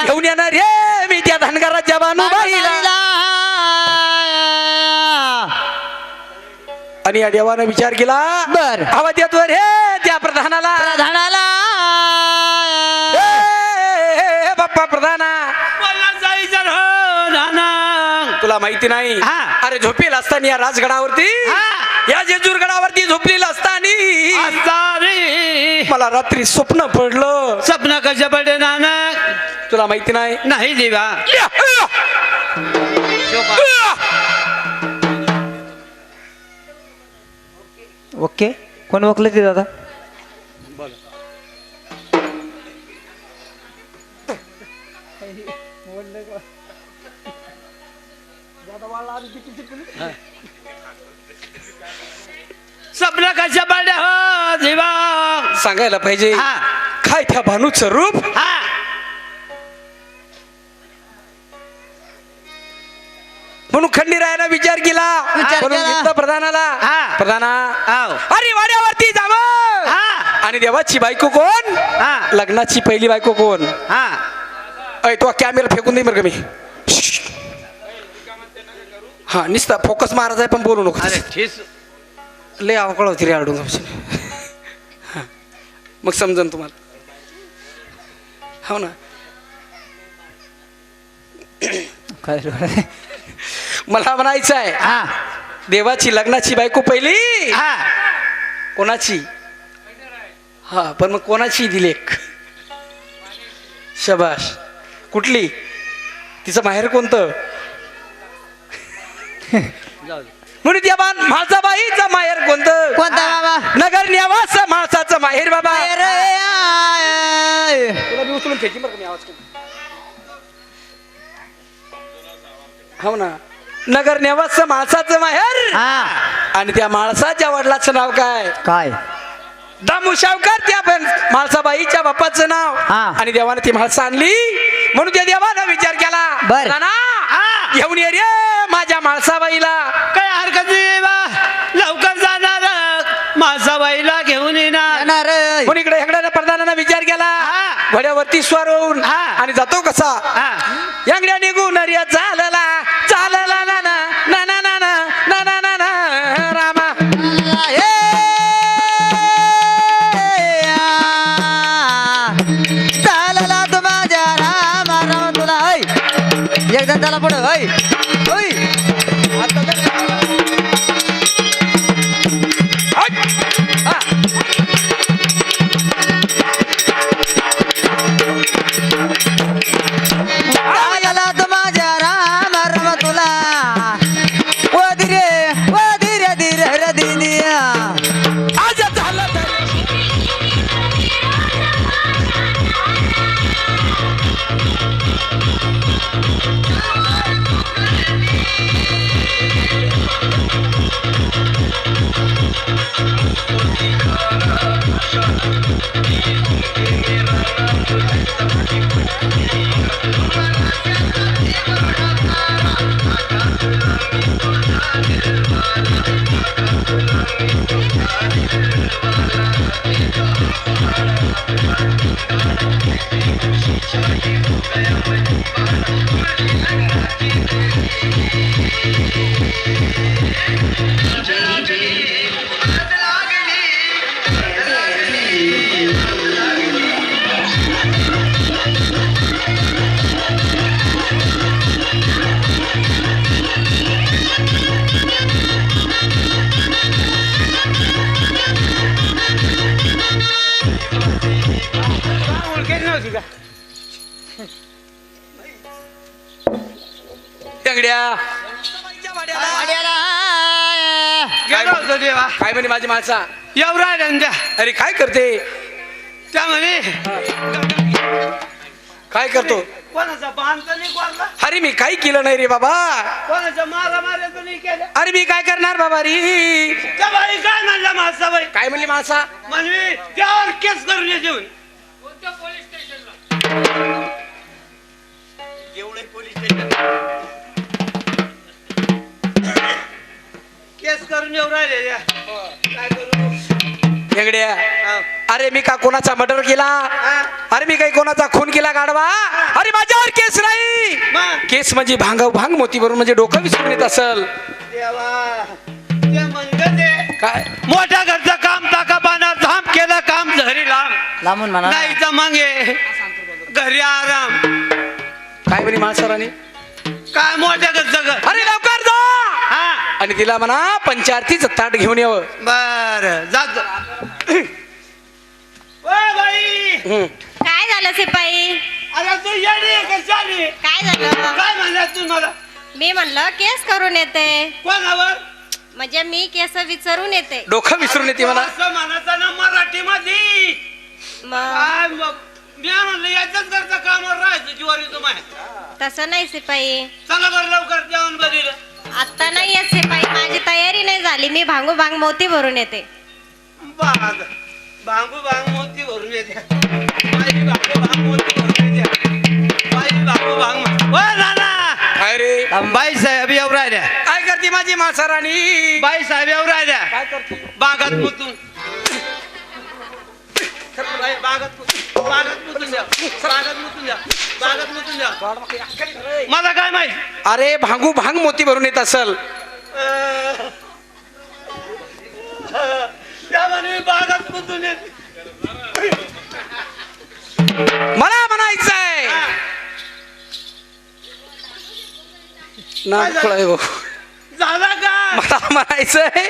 Speaker 1: घेऊन येणार रे मी त्या धनगराच्या बानूबाईला आणि या देवानं विचार केला
Speaker 6: बर.
Speaker 1: आवाज येतो रे त्या प्रधानाला
Speaker 6: प्रधानाला
Speaker 1: ए, बाप्पा प्रधाना
Speaker 3: मला जायचं हो नाना.
Speaker 1: तुला माहिती नाही
Speaker 3: हा.
Speaker 1: अरे झोपेल असताना या राजगडावरती
Speaker 3: हा.
Speaker 1: या जेजूरगडावरती झोपलेलं असताना
Speaker 3: असारी.
Speaker 1: मला रात्री स्वप्न पडलं
Speaker 3: स्वप्न कशा पडे नाना.
Speaker 1: तुला माहिती नाही
Speaker 3: नाही देवा.
Speaker 1: या, या. या.
Speaker 6: ओके कोण ओळखलं ते दादा
Speaker 3: स्वप्न कशा पडे हो देवा.
Speaker 1: सांगायला पाहिजे
Speaker 3: हा.
Speaker 1: काय त्या भानूचं रूप
Speaker 3: हा.
Speaker 1: म्हणून खंडीरायानं विचार केला
Speaker 6: विचार
Speaker 1: म्हणून
Speaker 6: केला.
Speaker 1: घेतलं प्रधानाला
Speaker 3: हा.
Speaker 1: प्रधाना
Speaker 3: आव.
Speaker 1: अरे वाड्यावरती जावं
Speaker 3: हा.
Speaker 1: आणि देवाची बायको कोण
Speaker 3: हा.
Speaker 1: लग्नाची पहिली बायको कोण
Speaker 3: हा.
Speaker 1: अय तो कॅमेरा फेकून दे बरं का मी हा निसता फोकस महाराज आहे पण बोलू नको
Speaker 3: अरे ठीस.
Speaker 1: लय अवकळ होती रे अडून मग समजन तुम्हाला हो ना
Speaker 6: काय
Speaker 1: मला म्हणायचं आहे
Speaker 3: हा.
Speaker 1: देवाची लग्नाची बायको पहिली
Speaker 3: हा.
Speaker 1: कोणाची हा पण मग कोणाची दिलेक शबाश कुठली तिचं माहेर कोणतं म्हणून त्या म्हाळसाबाईचं माहेर कोणतं
Speaker 6: कोणता बाबा
Speaker 1: नगर निवास माणसाचं माहेर बाबा
Speaker 6: अरे
Speaker 1: तुला मी उचलून फेकी बरं का मी आवाज करून हो ना नगर निवास माणसाचं माहेर
Speaker 6: हा
Speaker 1: आणि त्या माणसाच्या वडिलाचं नाव काय
Speaker 6: काय
Speaker 1: दामू शावकार त्या पण माळसाबाईच्या बापाचं नाव
Speaker 6: हा.
Speaker 1: आणि देवानं ती माळसा आणली म्हणून त्या देवानं विचार केला
Speaker 6: बर.
Speaker 1: ना
Speaker 3: हा.
Speaker 1: घेऊन ये रे माझ्या माळसाबाईला
Speaker 3: काय हरकत नाही देवा. लवकर जाणार मासाबाईला घेऊन येणार.
Speaker 6: येणार
Speaker 1: म्हणून इकडे हेंगड्यानं प्रधानानं विचार केला
Speaker 3: हा.
Speaker 1: घोड्यावरती स्वार होऊन
Speaker 3: हा.
Speaker 1: आणि जातो कसा
Speaker 3: हा.
Speaker 1: हेंगड्या निघून रे चालला चालला ना ना ना ना ना ना ना ना ना रामा
Speaker 6: चालला तू माझ्या राम राम तुला एकदा त्याला पुढे
Speaker 1: हा.
Speaker 6: चालला तू माझ्या राम राम तुला ओ धीरे धीरे दिनिया
Speaker 1: आज झालं तर शेंगड्या
Speaker 6: वाड्याला
Speaker 3: गेलो होतो देवा
Speaker 1: काय म्हणे माझी माणसा
Speaker 3: एवढा धंद्या
Speaker 1: अरे काय करते
Speaker 3: त्या म्हणे
Speaker 1: काय करतो
Speaker 3: कोणाचा बांधता नाही कोणला
Speaker 1: अरे मी काही केलं नाही रे बाबा
Speaker 3: कोणाचा मारा मारायचं नाही केलं
Speaker 1: अरे मी काय करणार बाबा रे
Speaker 3: त्या बाई काय म्हणला माझा बाई
Speaker 1: काय म्हणली माणसा
Speaker 3: म्हणवी त्यावर केस करून ये जेवण केस करून येऊ राहिले काय करू
Speaker 1: शेंगड्या
Speaker 3: हा.
Speaker 1: अरे मी का कोणाचा मर्डर केला अरे मी काही कोणाचा खून केला गाडवा अरे माझ्यावर केस नाही
Speaker 3: मग
Speaker 1: केस म्हणजे भांग मोती भरून म्हणजे डोकं विसरून येत असल
Speaker 3: देवा ते म्हणलं ते
Speaker 1: काय
Speaker 3: मोठ्या घरचं काम टाका पाना धाम केलं काम झरी लांब
Speaker 6: लांबून म्हणा ना.
Speaker 3: नाही तर मागे घरी आराम
Speaker 1: काय म्हणे माणसाराने
Speaker 3: काय मोठ्या घरचं घर
Speaker 1: अरे लवकर जा
Speaker 3: हा
Speaker 1: आणि तिला म्हणा पंचारतीच ताट घेऊन यावं
Speaker 3: बर जात बाई
Speaker 1: हम्म.
Speaker 5: काय झालं शिपाई
Speaker 3: अरे तू येडी आहे का शाली?
Speaker 5: काय झालं
Speaker 3: काय म्हणला तू मला
Speaker 5: मी म्हणलं केस करून येते
Speaker 3: कोणावर
Speaker 5: म्हणजे मी केस विचारून येते
Speaker 1: डोकं विसरून येते मला
Speaker 3: असं म्हणायचं ना मराठीमध्ये
Speaker 5: मग
Speaker 3: काय मग मी म्हणलं याच्याच घरचं कामावर राहायचं जीवारी तुम्हाला
Speaker 5: तसं नाही शिपाई
Speaker 3: चला बरं लवकर जेवण बदल
Speaker 5: आता नाही येत शिपाई माझी तयारी नाही झाली मी भांगू भांग मोती भरून येते
Speaker 3: बाग भांगू भांग मोती भरून येते बाई भांगू भांग मोती भरून येते बाई भांगू भांग ओ नाना
Speaker 1: काय रे
Speaker 3: बाई साहेब येऊ राहिल्या
Speaker 1: काय करते माझी माणसाराणी
Speaker 3: बाई साहेब येऊ राहिल्या
Speaker 1: काय करते
Speaker 3: बागात मुतून बाई, बागात मुतून द्या बागात मुतून द्या बागात मुतून द्या मला काय माहित
Speaker 1: अरे भांग मोती भरून येत असल
Speaker 3: त्या म्हणे बागात मुतून येते
Speaker 1: मला म्हणायचंय नाद खुळा आहे भाऊ.
Speaker 3: झाला का
Speaker 1: मला म्हणायचंय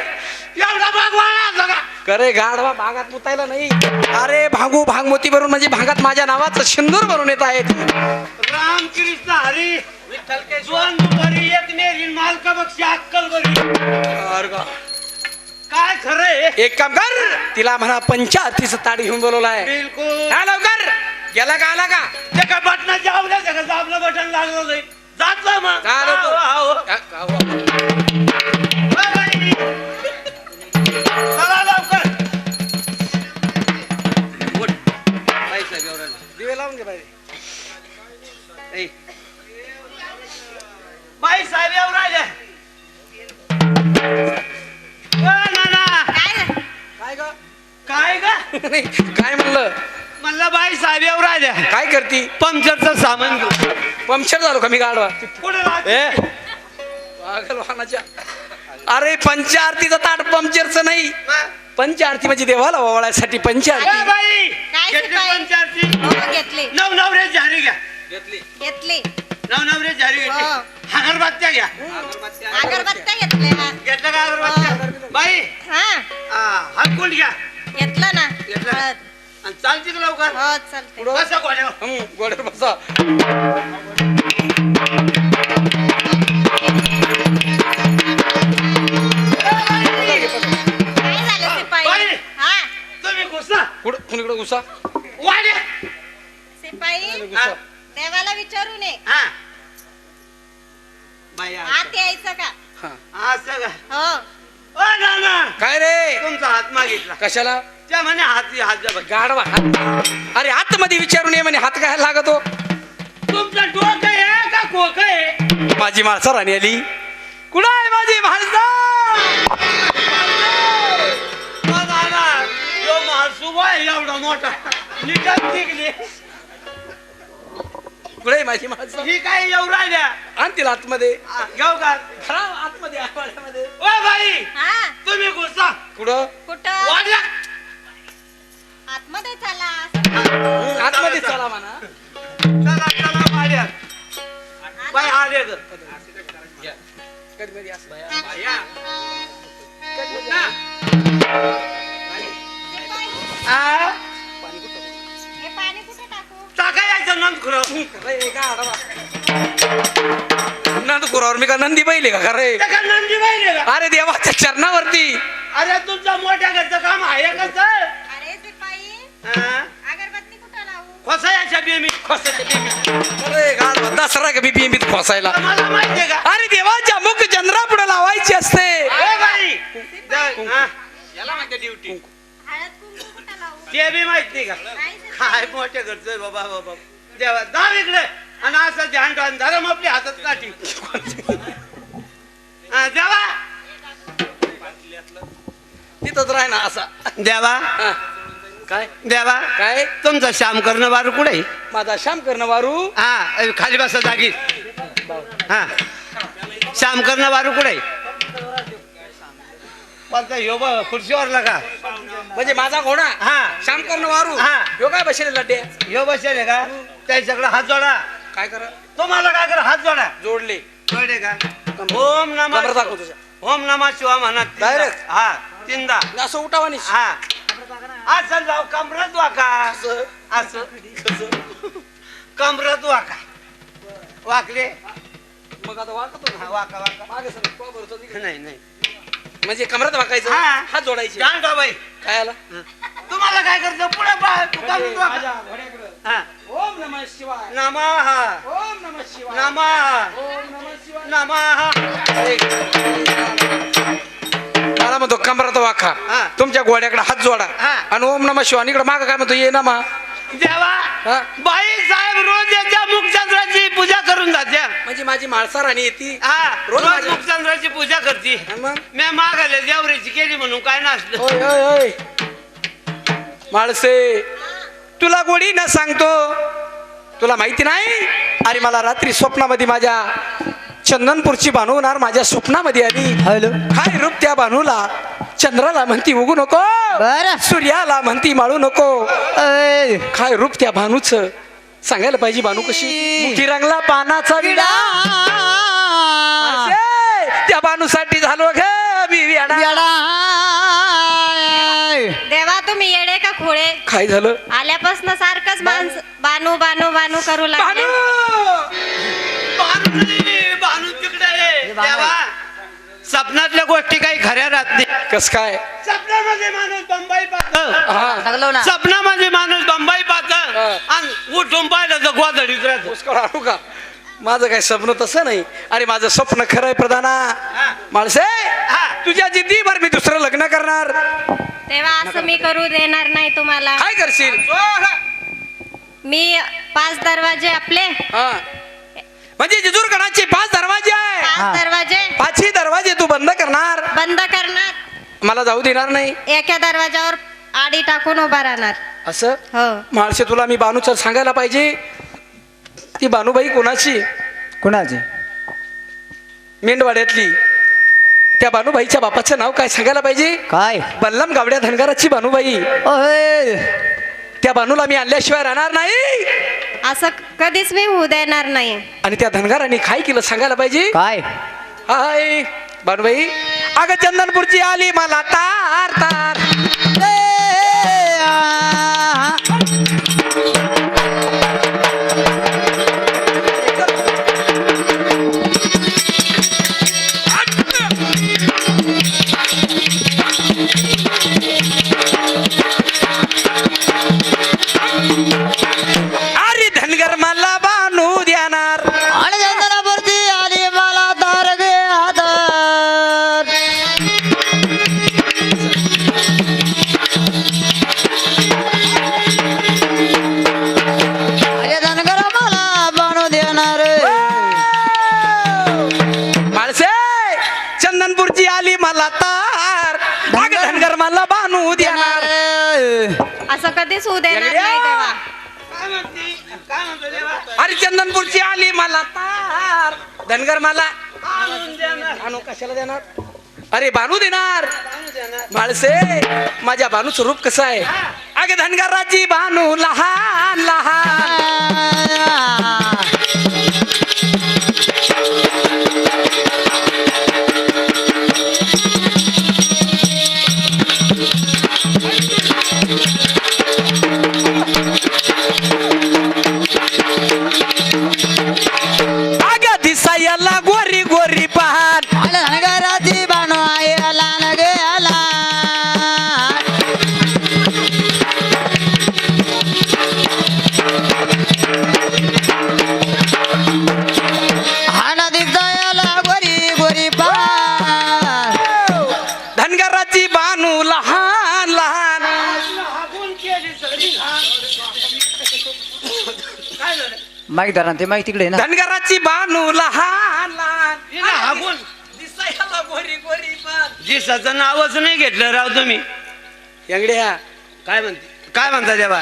Speaker 3: एवढा बाग वाळा का
Speaker 1: करे गाढवा भागात मुतायला नाही अरे भांग मोती भरून म्हणजे भागात माझ्या नावाचं सिंदूर भरून येत आहेत
Speaker 3: रामकृष्ण हरी दोन दुपारी एक नेरी मालका बक्षी अक्कल बरी काय खरंय
Speaker 1: एक काम कर तिला म्हणा पंचायतीचं ताट घेऊन बोलवलाय
Speaker 3: बिलकुल
Speaker 1: हा लवकर गेला का आला का
Speaker 3: ते काय बटन जावलं सगळं दाबलं बटन लागलं नाही जात जा मग
Speaker 1: जा लवकर.
Speaker 3: आहो, आहो. O by. चला लवकर उठ. बाई साहेब एवढ्याला.
Speaker 1: दिवे लावून घे बाई
Speaker 3: ऐ. बाई साहेब येऊ राहिले ओ नाना
Speaker 5: काय
Speaker 1: काय ग
Speaker 3: काय ग
Speaker 1: नाही, काय म्हणलं
Speaker 3: म्हणलं बाई साहेब येऊ राहिल्या
Speaker 1: काय करती
Speaker 3: पंक्चरचं सामान घेऊ
Speaker 1: पंक्चर झालो का मी गाडवा
Speaker 3: कुठे राहते?
Speaker 1: ए पागल वाहनाच्या अरे पंचारतीचं ताट पंक्चरचं नाही पंचारती म्हणजे देवाला ओवाळायसाठी
Speaker 3: ए
Speaker 1: पंचारती
Speaker 3: बाई
Speaker 5: काय
Speaker 3: घेतली
Speaker 5: शिपाई?
Speaker 3: पंचारती
Speaker 5: हो घेतली
Speaker 3: नवनवरे झारी घ्या
Speaker 5: घेतली
Speaker 3: नवनवरे झारी घेतली
Speaker 5: हो.
Speaker 3: अगरबत्त्या घ्या
Speaker 5: अगरबत्त्या घेतल्या
Speaker 3: घेतलं का अगरबत्त्या बाई
Speaker 5: हा
Speaker 3: हलकुंड घ्या
Speaker 5: घेतलं ना
Speaker 3: घेतलं.
Speaker 5: हळद.
Speaker 3: आणि चालते का लवकर
Speaker 5: हो चालते
Speaker 3: बसा घोड्यावर.
Speaker 1: गोड्यावर बसा
Speaker 5: काय झालं शिपाई
Speaker 3: बाई.
Speaker 5: हा
Speaker 3: तुम्ही घुसा
Speaker 1: कुणीकडे घुसा
Speaker 3: वाड्या
Speaker 5: शिपाई
Speaker 1: घुसा
Speaker 5: देवाला विचारून ये
Speaker 3: हा बाई
Speaker 5: आत यायचं का
Speaker 1: हा
Speaker 3: असं का
Speaker 5: हो
Speaker 3: ओ नाना
Speaker 1: काय रे
Speaker 3: तुमचा हात मागितला
Speaker 1: कशाला
Speaker 3: त्या म्हणे हात द्या बघ
Speaker 1: गाडवा हात अरे आतमध्ये विचारून ये म्हणे हात काय लागतो
Speaker 3: तुमचं डोकं आहे का खोक आहे
Speaker 1: माझी माणसं राणी आली कुठं आहे माझी माणसं
Speaker 3: ओ नाना यो मासुबा आहे एवढा मोठा नीटच निघली
Speaker 1: कुठे आहे माझी माणसं
Speaker 3: ही काय येऊ राहिल्या
Speaker 1: आण तिला आतमध्ये
Speaker 3: घेऊ का
Speaker 1: खरा आतमध्ये आवाड्यामध्ये
Speaker 3: ओ बाई
Speaker 5: हा
Speaker 3: तुम्ही घुसा
Speaker 1: कुठं
Speaker 5: कुठं
Speaker 3: वाड्या
Speaker 5: आतमध्ये चला
Speaker 1: आतमध्ये चला म्हणा
Speaker 3: चला चला वाड्या बाई आले ग
Speaker 1: कधी कधी असं
Speaker 3: या
Speaker 1: कधी
Speaker 3: ना.
Speaker 5: शिपाई,
Speaker 3: आ?
Speaker 5: हे पाणी कुठे टाकू
Speaker 3: टाका यायचं नंद खुरं
Speaker 1: कधी गाडवा नंद गुरावर मी का नंदी बैल आहे का खरे
Speaker 3: त्या का नंदी बाई आहे का?
Speaker 1: अरे देवाच्या चरणावरती
Speaker 3: अरे तुमचं मोठ्या घरचं काम आहे कसं
Speaker 5: अरे सिपाही
Speaker 3: हा?
Speaker 5: अगरबत्ती कुठं लावू
Speaker 3: खोसायच्या बेमी
Speaker 1: अरे गाड दसरा का मी बिंबीत खोसायला
Speaker 3: मला माहितीये का
Speaker 1: अरे देवाच्या मुख चंद्रा पुढे लावायची असते
Speaker 3: ए बाई हा? याला माहिती ड्युटी
Speaker 5: हळद कुंकू कुठं लावू
Speaker 3: ते बी माहित नाही का
Speaker 5: नाही सिपाही.
Speaker 3: काय मोठ्या घरचं बाबा बाबा देवा जाव इकडे आणि असं ध्यान ठेवा धरम आपली हातात काठी हा, देवा
Speaker 1: तिथंच राह ना असा
Speaker 3: देवा
Speaker 1: हा. काय
Speaker 3: देवा
Speaker 1: काय
Speaker 3: तुमचा श्याम करणं वारू कुठे
Speaker 1: माझा श्याम करणं वारू
Speaker 3: हा खाली बसा जागी हा श्याम करणं वारू कुठे ह्यो बा खुर्शीवरला का
Speaker 1: म्हणजे माझा घोडा
Speaker 3: हा
Speaker 1: श्याम करणं वारू
Speaker 3: हा.
Speaker 1: ह्यो काय बसेल लड्डे
Speaker 3: ह्यो बसेल का त्याच्याकडे हात जोडा
Speaker 1: काय कर
Speaker 3: तुम्हाला काय करा हात जोडा
Speaker 1: जोडले
Speaker 3: जोडे का ओम
Speaker 1: कमर
Speaker 3: नमः
Speaker 1: दाखव तुझ्या
Speaker 3: ओम नमः शिवा म्हणा
Speaker 1: Direct?
Speaker 3: हा तीनदा
Speaker 1: असं उठावा नाही
Speaker 3: हा असं जाऊ कमरत वाका असं कमरत वाका वाकले
Speaker 1: मग आता वाकतो
Speaker 3: हा, वाका वाका
Speaker 1: मागे सर बरोबर होतं तिकडे.
Speaker 3: नाही नाही
Speaker 1: म्हणजे कमरात वाकायचं
Speaker 3: हा.
Speaker 1: हात जोडायचे
Speaker 3: जाण का बाई
Speaker 1: काय आला
Speaker 3: तुम्हाला काय करतो पुढे पहा, तू कमरत वाका हा
Speaker 1: ओम नमः शिवाय
Speaker 3: नमः
Speaker 1: ओम नमः शिवाय
Speaker 3: नमः
Speaker 1: ओम नमः शिवाय
Speaker 3: नमः
Speaker 1: मला म्हणतो कमरात वाका
Speaker 3: हा.
Speaker 1: तुमच्या गोड्याकडे हात जोडा
Speaker 3: हा.
Speaker 1: आणि ओम नमः शिवाय इकडे माग काय म्हणतो ये ना मा
Speaker 3: देवा
Speaker 1: हा.
Speaker 3: बाई साहेब रोज याच्या मुखचंद्राची पूजा करून जात्या
Speaker 1: म्हणजे माझी माळसा राणी येते
Speaker 3: हा
Speaker 1: रोज
Speaker 3: रोज
Speaker 1: माझ्या-
Speaker 3: मुखचंद्राची पूजा करते
Speaker 1: आणि मग
Speaker 3: मी मागायला देवरीची केली म्हणून काय नसलं
Speaker 1: होय होय होय माळसे तुला गोडी न सांगतो तुला माहिती नाही अरे मला रात्री स्वप्नामध्ये माझ्या चंदनपूरची भानू होणार माझ्या स्वप्नामध्ये आली
Speaker 6: हॅलो
Speaker 1: काय रूप त्या भानूला चंद्राला म्हणती उगू नको
Speaker 6: बरं.
Speaker 1: सूर्याला म्हणती माळू नको
Speaker 6: ऐ,
Speaker 1: काय रूप त्या भानूच सांगायला पाहिजे भानू कशी मुठी रंगला पानाचा विडा माणसे, त्या भानूसाठी झालो ग मी वेडा.
Speaker 6: येडा.
Speaker 5: देवा तुम्ही येडे का खोळे
Speaker 1: काय झालं
Speaker 5: आल्यापासून सारखंच बानू बानू बानू करू लागले
Speaker 1: भानू
Speaker 3: भानू तिकडे आहे. देवा स्वप्नातल्या गोष्टी काही खऱ्या राहत नाही
Speaker 1: कस काय
Speaker 3: स्वप्नामध्ये माणूस बंबाई पाहत
Speaker 1: हा
Speaker 6: लागलो ना
Speaker 3: स्वप्नामध्ये माणूस बंबाई पाहत
Speaker 1: हा.
Speaker 3: आणि उठून पाहिलं तर गोधडीत राहतो
Speaker 1: पुष्कळ आणू का माझं काय स्वप्न तसं नाही अरे माझं स्वप्न खरं आहे प्रधाना
Speaker 3: हा.
Speaker 1: माणसे
Speaker 3: हा.
Speaker 1: तुझ्या जिद्दीवर मी दुसरं लग्न करणार
Speaker 5: तेव्हा असं मी करू देणार नाही तुम्हाला
Speaker 1: काय करशील
Speaker 5: मी 5 दरवाजे आपले
Speaker 1: हा म्हणजे जिजूरगणाचे 5 दरवाजे आहे
Speaker 5: 5 दरवाजे
Speaker 1: 5ही दरवाजे तू बंद करणार
Speaker 5: बंद करणार
Speaker 1: मला जाऊ देणार नाही
Speaker 5: एका दरवाजावर आडी टाकून उभा राहणार
Speaker 1: असं
Speaker 5: हो
Speaker 1: माळशे तुला मी बानूचं सांगायला पाहिजे ती बानूबाई कोणाची
Speaker 6: कुणाची
Speaker 1: मेंढवाड्यातली त्या बानूबाईच्या बापाचं नाव काय सांगायला पाहिजे
Speaker 6: काय
Speaker 1: बल्लम गावड्या धनगराची बानूबाई
Speaker 6: ओय,
Speaker 1: त्या बानूला मी आणल्याशिवाय राहणार नाही
Speaker 5: असं कधीच मी होऊ देणार नाही
Speaker 1: आणि त्या धनगरांनी काय केलं सांगायला पाहिजे
Speaker 6: काय
Speaker 1: हाय बानूबाई अगं चंदनपूरची आली मला तार तार
Speaker 6: ए, आ,
Speaker 1: अरे धनगर मला बानू देणार
Speaker 6: आणि चंदनापूरची आली मला तार गे आदर अरे धनगर मला बनू देणार
Speaker 1: माणसे चंदनपूरची आली मला तार अगं धनगर मला बानू देणार
Speaker 5: असं कधीच होऊ देणार नाही तेव्हा
Speaker 3: काय म्हणते काय म्हणतो देवा
Speaker 1: अरे चंदनपूरची आली मला तार धनगर मला
Speaker 3: आणून देणार
Speaker 1: बानू कशाला देणार अरे बानू देणार माणसे माझ्या बानूचं रूप कसं आहे अगं धनगराची बानू लहान लहान अगं दिसायला गोरी
Speaker 6: धरा ते माहिती तिकडे ना
Speaker 1: धनगराची बानू लहान लहान दिसायला गोरी गोरी पण
Speaker 3: दिसाचं नावच नाही घेतलं राव तुम्ही.
Speaker 1: यंगड्या
Speaker 3: काय म्हणता देवा.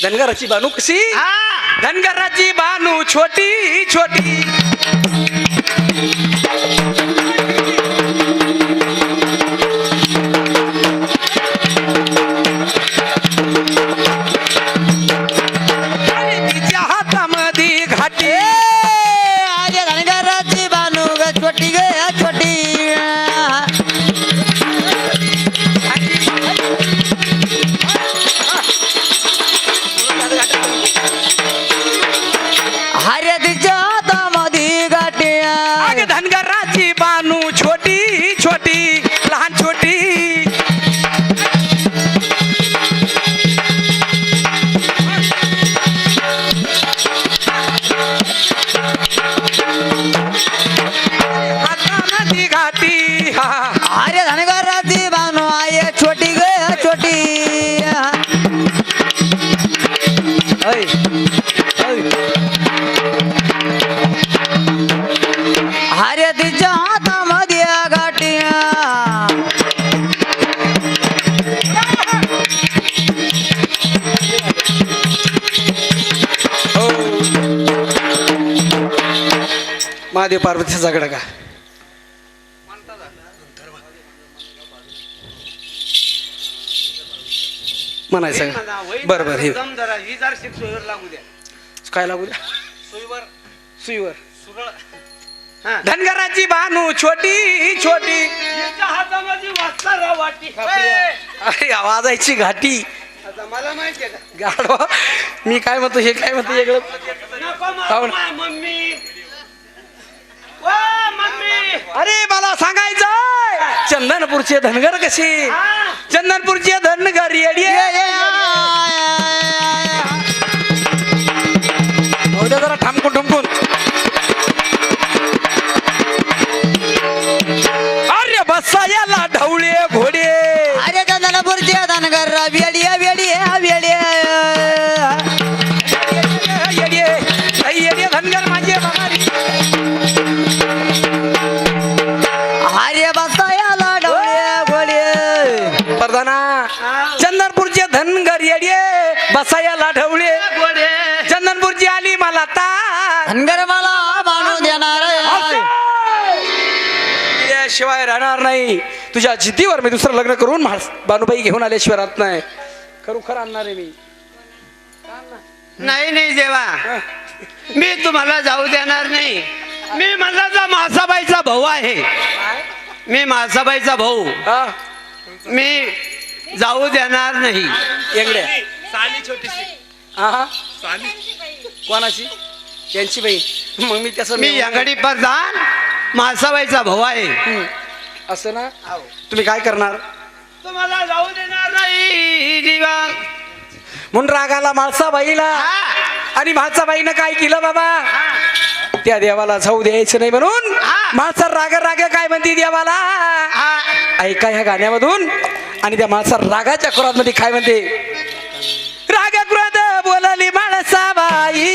Speaker 1: धनगराची बानू कशी
Speaker 3: हा
Speaker 1: धनगराची बानू छोटी छोटी आणि तिच्या हातामध्ये घाटी
Speaker 6: अरे धनगराची बानू ग छोटी ग छोटी अरे तिच्या हातामध्ये गाठी
Speaker 1: अग धनगराची बानू छोटी छोटी लहान छोटी हातामध्ये घाटी हा
Speaker 6: अरे धनगराची बानू आहे छोटी ग छोटी ऐ, ऐ. अरे तिच्या हातामध्ये गाठी
Speaker 1: महादेव पार्वतीचा झगडा का म्हणायचं का? बरं बरं हे
Speaker 3: लागू द्या
Speaker 1: काय लागू द्या
Speaker 3: सोयीवर
Speaker 1: सुईवर
Speaker 3: सुरळ.
Speaker 1: धनगराची बानू छोटी छोटी
Speaker 3: याच्या हातामध्ये वाजता वाटी.
Speaker 1: अरे आवाजाची घाटी
Speaker 3: आता मला माहिती आहे का.
Speaker 1: गाढवा मी काय म्हणतो हे काय म्हणतो वेगळं
Speaker 3: नको
Speaker 1: पाहुणं.
Speaker 3: माय मम्मी. ओ मम्मी.
Speaker 1: अरे मला सांगायचं चंदनपूरचे धनगर कसे
Speaker 3: हा.
Speaker 1: चंदनपूरचे धनगर येडे उद्या जरा थांबकून ठुमकून अरे बसायला ढवळे घोडे
Speaker 6: अरे चंदनपूरचे धनगर वेडी वेडी वेडी
Speaker 1: येडे काही येडे धनगर माझे बाबारी
Speaker 6: अरे बसायला डवळे गोळे
Speaker 1: प्रधाना चंदनपूरचे धनगर येडे बसायला ढवळे
Speaker 3: गोडे.
Speaker 1: चंदनपूरची आली मला तार
Speaker 6: धनगर मला बाणू देणार
Speaker 1: शिवाय राहणार नाही तुझ्या जिद्दीवर मी दुसरं लग्न करून बानुबाई घेऊन आल्याशिवाय राहत नाही खरोखर आणणार आहे मी
Speaker 3: नाही नाही देवा मी तुम्हाला जाऊ देणार नाही. मी म्हणला मासाबाईचा भाऊ आहे. मी मासाबाईचा भाऊ.
Speaker 1: हा
Speaker 3: मी जाऊ देणार नाही.
Speaker 1: येंगड्या
Speaker 2: साली छोटीशी
Speaker 1: हा कोणाची यांची बहीण मग मी त्याचं
Speaker 3: मी यांगडी प्रधान मासाबाईचा भाऊ आहे.
Speaker 1: असं ना तुम्ही काय करणार
Speaker 3: तुम्हाला जाऊ देणार नाही जीवा.
Speaker 1: म्हणून रागाला माळसाबाईला आणि माळसाबाईनं काय केलं बाबा त्या देवाला जाऊ द्यायचं नाही म्हणून माळसा राग काय म्हणते देवाला ऐका ह्या गाण्यामधून आणि त्या माळसा रागाच्या क्रोधात मध्ये काय म्हणते रागा क्रोध बोलाली माळसाबाई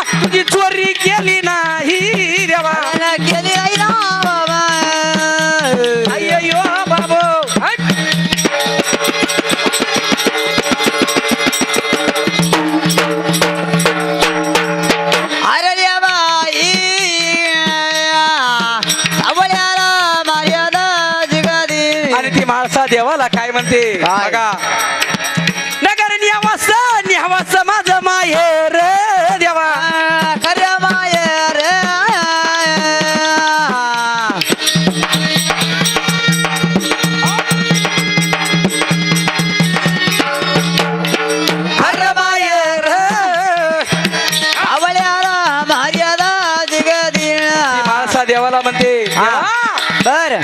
Speaker 6: केली नाही रे बाबा केली नाही ना बाबा
Speaker 1: आणि ती माळसा देवाला काय म्हणते
Speaker 6: काय?
Speaker 1: बघा. नगर न्यावास न्यावास माझं माहेर देवा.
Speaker 6: खऱ्या मायर
Speaker 1: खरं माहेर.
Speaker 6: आवळ्याला मर्यादा
Speaker 1: ती
Speaker 6: दिगदिन
Speaker 1: माळसा देवाला म्हणते
Speaker 6: हा.
Speaker 1: देवा,
Speaker 6: बर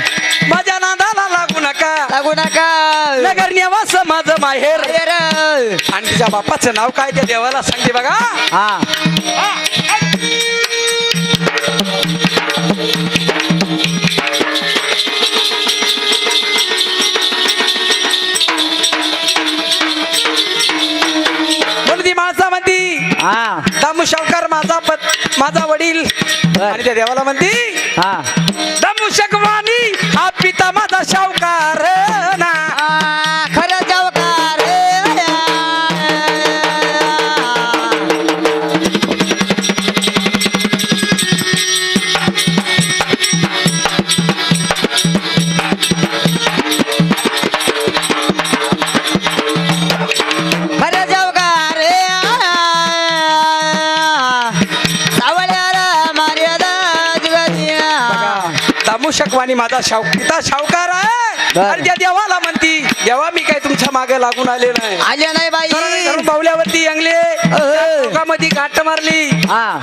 Speaker 1: माझ्या नादाला लागू नका.
Speaker 6: लागू नका
Speaker 1: नगर न्यावास माझं माहेर.
Speaker 6: मायर
Speaker 1: आणि तिच्या बापाचं नाव काय त्या देवाला सांगते बघा.
Speaker 6: हा
Speaker 1: म्हणून ती माणसा म्हणती
Speaker 6: हा
Speaker 1: दामू शावकार माझा वडील. आणि त्या देवाला म्हणती
Speaker 6: हा
Speaker 1: दामू शकवानी हा पिता माझा शावकार ना.
Speaker 6: खरं चौकार खरं चौकार सावळ्याला मर्यादा दिगदिन
Speaker 1: दामू शकवानी माझा पिता शावकार आहे.
Speaker 6: बरं.
Speaker 1: आणि त्या देवाला म्हणती देवा मी काय तुमच्या मागे लागून आले नाही.
Speaker 6: आल्या नाही बाई
Speaker 1: धरून बावल्यावरती अंगले मध्ये गाठ मारली.
Speaker 6: हा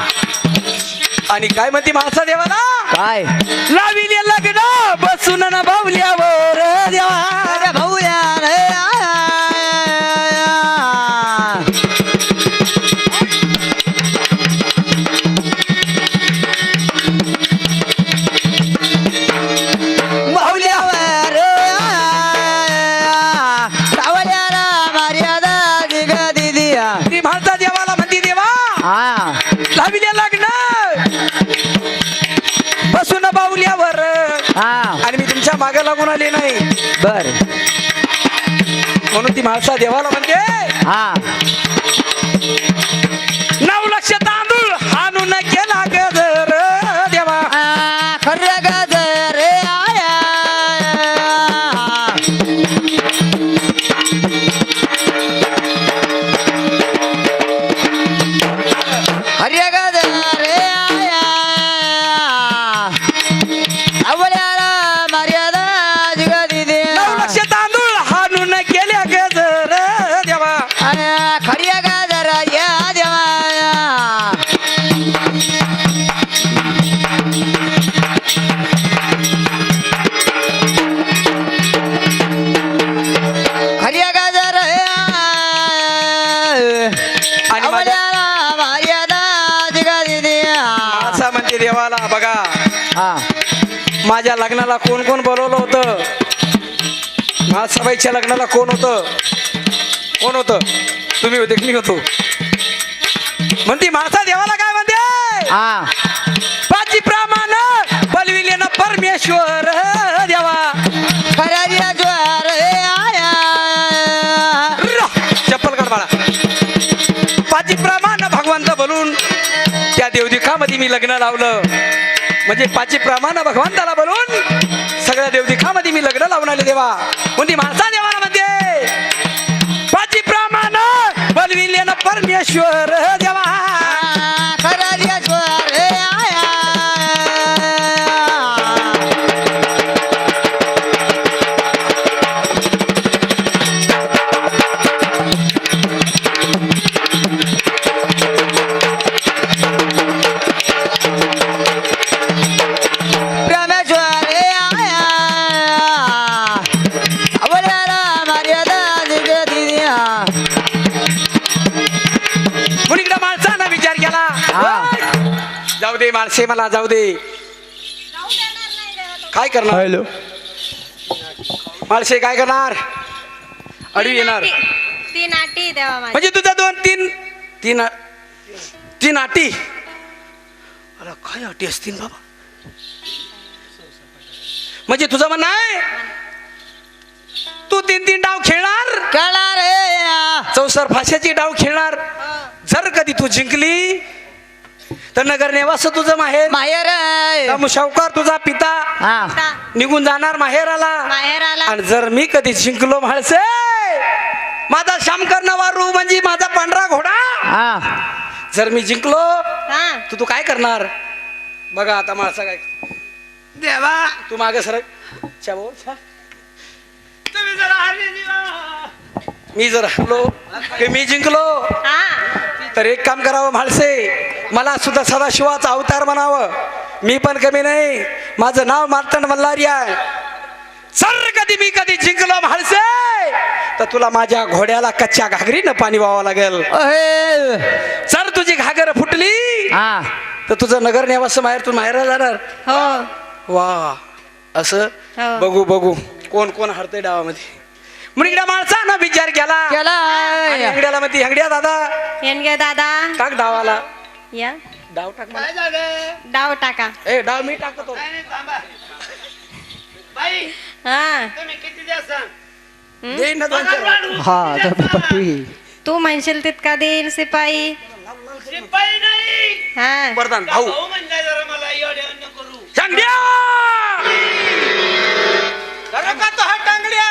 Speaker 1: आणि काय म्हणती माणसा देवाला
Speaker 6: काय
Speaker 1: लाविले लग्न बसून ना बावल्यावर देवा.
Speaker 6: अरे भाऊया भाऊल्यावर सावळ्याला मर्यादा दिगदिन
Speaker 1: ती माणसा देवाला म्हणती देवा
Speaker 6: हा
Speaker 1: लाविले लग्न बसून बावल्यावर
Speaker 6: हा
Speaker 1: आणि मी तुमच्या मागे लागून आले नाही.
Speaker 6: बर
Speaker 1: म्हणून ती माणसा देवाला म्हणते
Speaker 6: हा
Speaker 1: 9 लक्ष तांदूळ हाणून केला गजर देवा.
Speaker 6: खरं गजर आया हर्या गजर आया आवळ्याला मर्यादा दिगदिन
Speaker 1: 9 लक्ष तांदूळ हाणून केल्या गजर देवा.
Speaker 6: खर्या गजर या देवा खर्या गजर
Speaker 1: आणि
Speaker 6: आवळ्याला मर्यादा दिगदिन
Speaker 1: माणसा म्हणते देवाला बघा
Speaker 6: हा
Speaker 1: माझ्या लग्नाला कोण कोण बोलवलं होतं. महासबाईच्या लग्नाला कोण होतं तुम्ही होते की मी होतो. म्हणती माणसा देवाला काय म्हणते
Speaker 6: हा
Speaker 1: पाची प्रमाण बलविले ना परमेश्वर देवा.
Speaker 6: खऱ्या ज्वार आया
Speaker 1: चप्पल काढ बाळा. पाची प्रमाण भगवंत बोलून त्या देवदिखामध्ये मी लग्न लावलं. म्हणजे पाची प्रमाण भगवंताला बोलून सगळ्या देवदिखामध्ये मी लग्न लावून आले देवा. म्हणती माणसा देवाला म्हणते पाची प्रमाण बलविले ना परमेश्वर देवा.
Speaker 6: खऱ्या ज्वार आया प्रेमेश्वर आया आवळ्याला मर्यादा दिगदिन
Speaker 1: म्हणून इकडे माणसानं विचार केला जाऊ दे माणसे मला जाऊ दे. काय करणार
Speaker 6: हॅलो
Speaker 1: माणसे काय करणार अडवी येणार.
Speaker 5: तीन आटी देवा माझी.
Speaker 1: म्हणजे तुझा 2-3 अटी. अरे काय अटी असतील बाबा. म्हणजे तुझं म्हणणं आहे तू 3 डाव खेळणार
Speaker 6: कळा रे
Speaker 1: चौसर फाशाची डाव खेळणार. जर कधी तू जिंकली तर नगर नेवास तुझं माहेर
Speaker 6: माहेर
Speaker 1: मुशावकार तुझा पिता
Speaker 6: हा
Speaker 1: निघून जाणार माहेराला
Speaker 5: माहेर आला
Speaker 1: आणि जर मी कधी जिंकलो म्हाळसे माझा श्यामकर नवारू म्हणजे माझा पांढरा घोडा
Speaker 6: हा
Speaker 1: जर मी जिंकलो
Speaker 5: हा
Speaker 1: तू काय करणार बघा आता माणसा काय देवा तू मागे सरक बोल तुम्ही जरा हरले देवा. मी जर हरलो की मी जिंकलो
Speaker 5: हा
Speaker 1: तर एक काम करावं म्हाळसे मला सुद्धा सदाशिवाचा अवतार म्हणावं मी पण कमी नाही माझं नाव मार्तंड मल्हारी आहे सर कधी जिंकलो म्हाळसे तर तुला माझ्या घोड्याला कच्च्या घागरीनं पाणी व्हावं लागेल सर तुझी घागर फुटली
Speaker 6: हा
Speaker 1: तर तुझं नगर नेवास माहेर तू माहेराला जाणार
Speaker 5: हो
Speaker 1: वा असं
Speaker 5: हो.
Speaker 1: बघू कोण कोण हरतंय डावामध्ये मुनिगडा माणसानं विचार केला आणि हंगड्याला मध्ये हंगड्या दादा
Speaker 5: येणगे दादा
Speaker 1: टाक डावाला
Speaker 5: या
Speaker 1: डाव टाक मला.
Speaker 5: डाव टाका
Speaker 1: ए डाव मी टाकतो
Speaker 5: हा
Speaker 1: देईन ना 2-4.
Speaker 6: हा पट्टी
Speaker 5: तू म्हणशील तितका देईल शिपाई हा
Speaker 1: वरदान भाऊ हंगड्या जरा का तो हा टांगड्या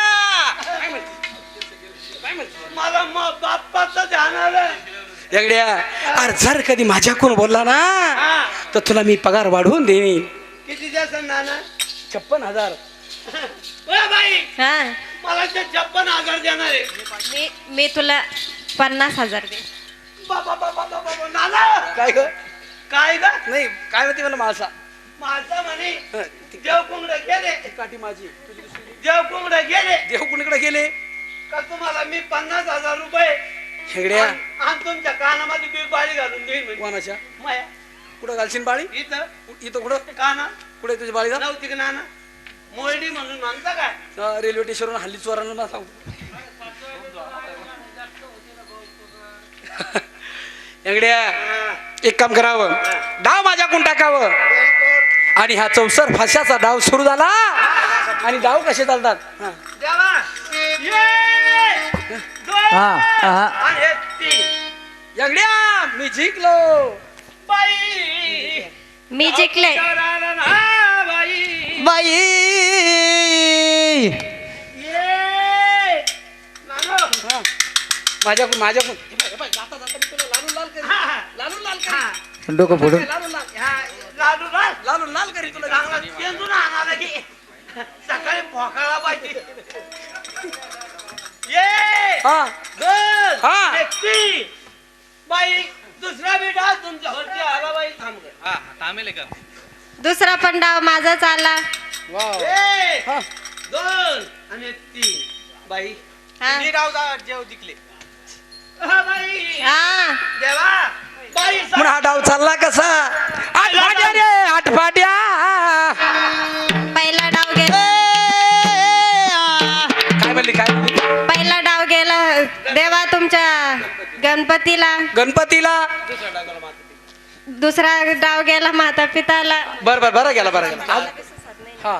Speaker 1: हंगड्या अरे जर कधी माझ्याकडून बोलला ना तर तुला मी पगार वाढवून देईन
Speaker 7: किती द्यायचं नाना
Speaker 1: 56,000
Speaker 5: हा
Speaker 7: मला ते 56,000 देणार आहे
Speaker 5: मी तुला 50,000 दे
Speaker 7: नाना
Speaker 1: काय ग
Speaker 7: काय ग
Speaker 1: नाही काय म्हणते मला मासा
Speaker 7: माझा म्हणे देव कुंगडे गेले
Speaker 1: काठी माझी
Speaker 7: देव कुंगडे गेले
Speaker 1: देव कुणीकडे गेले
Speaker 7: का तुम्हाला मी 50,000 रुपये
Speaker 1: हेगड्या
Speaker 7: आणि तुमच्या कानामध्ये बी बाळी घालून देईन म्हणजे
Speaker 1: कोणाच्या
Speaker 7: माया
Speaker 1: कुठं घालशील बाळी
Speaker 7: इथं
Speaker 1: इथं कुठं
Speaker 7: काना
Speaker 1: कुठे तुझी बाळी
Speaker 7: नव्हती का नाना मोरडी म्हणून म्हणता काय
Speaker 1: रेल्वे स्टेशनवरून हल्ली चोरांना ना सांगतो हेगड्या एक काम करावं डाव माझ्याकडून टाकावं आणि हा 64 फाश्याचा डाव सुरू झाला आणि डाव कसे चालतात हा.
Speaker 7: देवा ये दोन
Speaker 6: हा हा
Speaker 7: आणि हे तीन
Speaker 1: हेगड्या मी जिंकलो
Speaker 7: बाई
Speaker 5: मी जिंकले
Speaker 7: हा बाई
Speaker 6: बाई
Speaker 7: ये नानो
Speaker 1: माझ्याकडून जाता जाता मी तुला लालून लाल करीन. लालून लाल करीन.
Speaker 6: डोकं फोडून
Speaker 1: लालून लाल
Speaker 7: लाडू राय
Speaker 1: लालून लाल करीन तुला
Speaker 7: चांगला चेंडून आणाला की सकाळी भोकाळा पाहिजे ये
Speaker 1: हा
Speaker 7: दोन
Speaker 1: हा.
Speaker 7: एक तीन बाई दुसरा बेटा तुमच्या होती आला बाई थांब
Speaker 5: दुसरा पण डाव माझाच आला
Speaker 1: वाव.
Speaker 7: एक
Speaker 1: हा.
Speaker 7: दोन आणि तीन बाई
Speaker 5: हा.
Speaker 7: मी राव जेव जिंकले हा बाई
Speaker 5: हा
Speaker 7: देवा बाई
Speaker 1: पण हा डाव चालला कसा आठपाट्या रे आठपाट्या
Speaker 5: पहिला डाव गेला
Speaker 1: काय म्हणली
Speaker 5: पहिला डाव गेला देवा तुमच्या गणपतीला दुसरा डाव गेला माता पिताला
Speaker 1: बरं गेला हा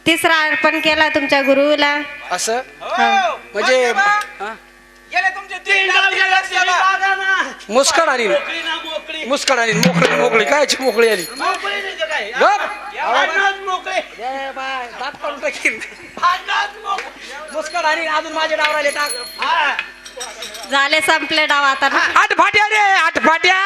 Speaker 5: तिसरा अर्पण केला तुमच्या गुरुला
Speaker 1: असं म्हणजे हा.
Speaker 7: गेले तुमचे तीन डाव गेले बघा ना
Speaker 1: मुस्कड आली
Speaker 7: मोकळी ना मोकळी
Speaker 1: मुस्कड आली मोकळी कायची मोकळी आली
Speaker 7: मोकळी नाही तर काय
Speaker 1: गप.
Speaker 7: आडनाच मोकळे
Speaker 1: दात काढून टाकीन
Speaker 7: आडनाच मोकळे
Speaker 1: मुस्कड आली अजून माझे डाव राहिले टाक
Speaker 7: हा
Speaker 5: झाले संपले डाव आता
Speaker 1: आठपाट्या रे आठपाट्या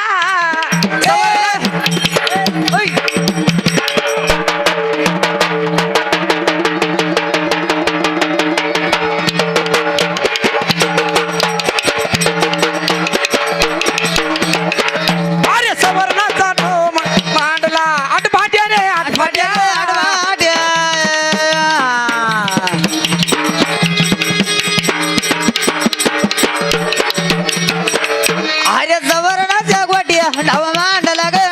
Speaker 1: अरे सवर्णाचा तो मांडला आठपाट्या रे आठपाट्या
Speaker 6: अरे जवळच्या गोट्या डाव मांडला ग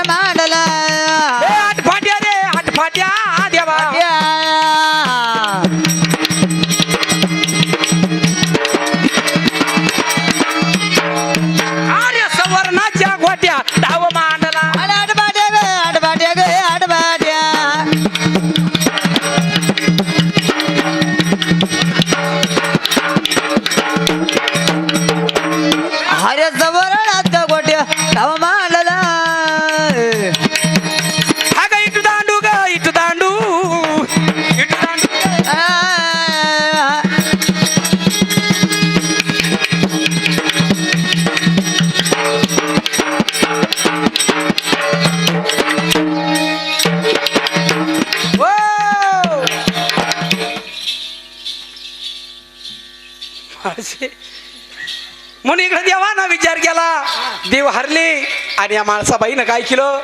Speaker 1: म्हणून इकडे देवानं विचार केला, देव हरले. आणि या माळसाबाईनं काय केलं,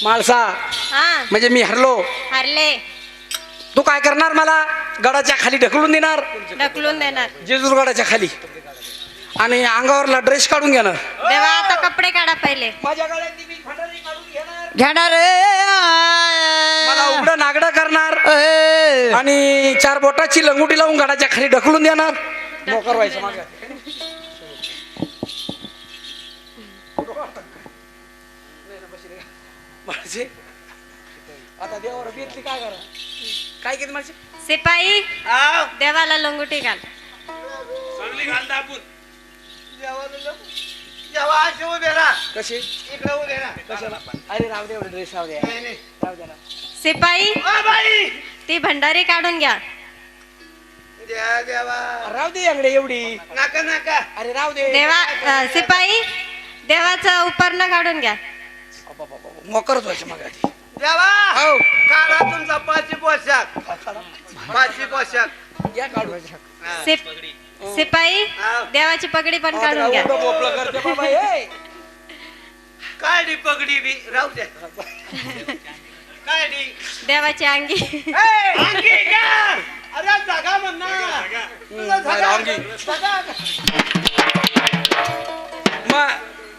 Speaker 1: माळसा
Speaker 5: हा
Speaker 1: म्हणजे मी हरलो,
Speaker 5: हरले
Speaker 1: तू काय करणार, मला गडाच्या खाली ढकलून देणार,
Speaker 5: ढकलून देणार.
Speaker 1: जेजूर गडाच्या खाली, आणि अंगावरला ड्रेस काढून घेणार,
Speaker 5: देवा आता कपडे काढा पहिले.
Speaker 1: माझ्या गळ्यातली मी फटारी काढून घेणार,
Speaker 6: घेणार
Speaker 1: मला उघडं नागडं करणार,
Speaker 6: रे
Speaker 1: आणि 4 बोटाची लंगोटी लावून गडाच्या खाली ढकलून देणार. मोकर व्हायचं मागं. माझे आता देवावर बेतली काय करा, काय केलं माझे
Speaker 5: शिपाई
Speaker 7: आव.
Speaker 5: देवाला लंगोटी घाल.
Speaker 2: चांगली घाल दाबून.
Speaker 7: जेव्हा अशी उभे राहा,
Speaker 1: कसे
Speaker 7: इकडे उभे राहा.
Speaker 1: कशाला, अरे राव दे, एवढे ड्रेस राव द्या,
Speaker 7: नाही, नाही.
Speaker 1: राव द्या ना.
Speaker 5: शिपाई
Speaker 7: ओ बाई,
Speaker 5: ती भंडारी काढून घ्या.
Speaker 7: द्या देवा.
Speaker 1: राव दे अंगडे एवढी,
Speaker 7: नका नका.
Speaker 1: अरे राव दे.
Speaker 5: देवा शिपाई देवाचा उपरणं काढून घ्या.
Speaker 1: मोकरच व्हायचं मग आधी.
Speaker 7: देवा,
Speaker 1: हो
Speaker 7: काढा तुमचा 5 पोशाख. 5 पोशाख.
Speaker 1: या काढू.
Speaker 7: हा.
Speaker 5: शिपाई
Speaker 7: आव.
Speaker 5: देवाची पगडी पण काढून घ्या.
Speaker 1: बोपलं करते बाबा हे.
Speaker 7: काढी पगडी बी राहू द्या. काढी.
Speaker 5: देवाची अंगी.
Speaker 7: अंगी घ्या. अरे जागा म्हण ना. तुझं जागा.
Speaker 1: अंगी.
Speaker 7: जागा.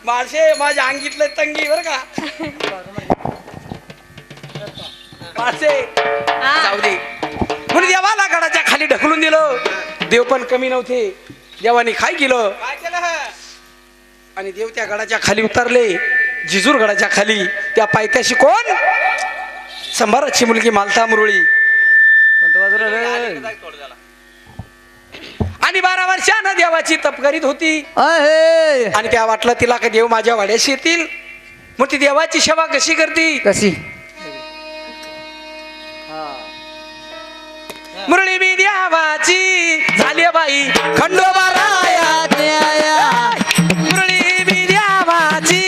Speaker 1: माळशे माझ्या अंगीतलं तंगी बर का, माळशे
Speaker 5: हा.
Speaker 1: जाऊ दे. म्हणून देवाला गडाच्या खाली ढकलून दिलं. देव पण कमी नव्हते, देवाने काय केलं,
Speaker 7: काय केलं?
Speaker 1: आणि देव त्या गडाच्या खाली उतरले, जिजूर गडाच्या खाली. त्या पायथ्याशी कोण, संभाराची मुलगी मालता मुरळी. आणि 12 वर्षानं देवाची तप करीत होती. आणि त्या वाटलं तिला का देव माझ्या वाड्याशी येतील, मग ती देवाची सेवा कशी करती.
Speaker 6: कशी
Speaker 1: मुरळी मी देवाची झाली बाई खंडोबा राया, मुरळी मी देवाची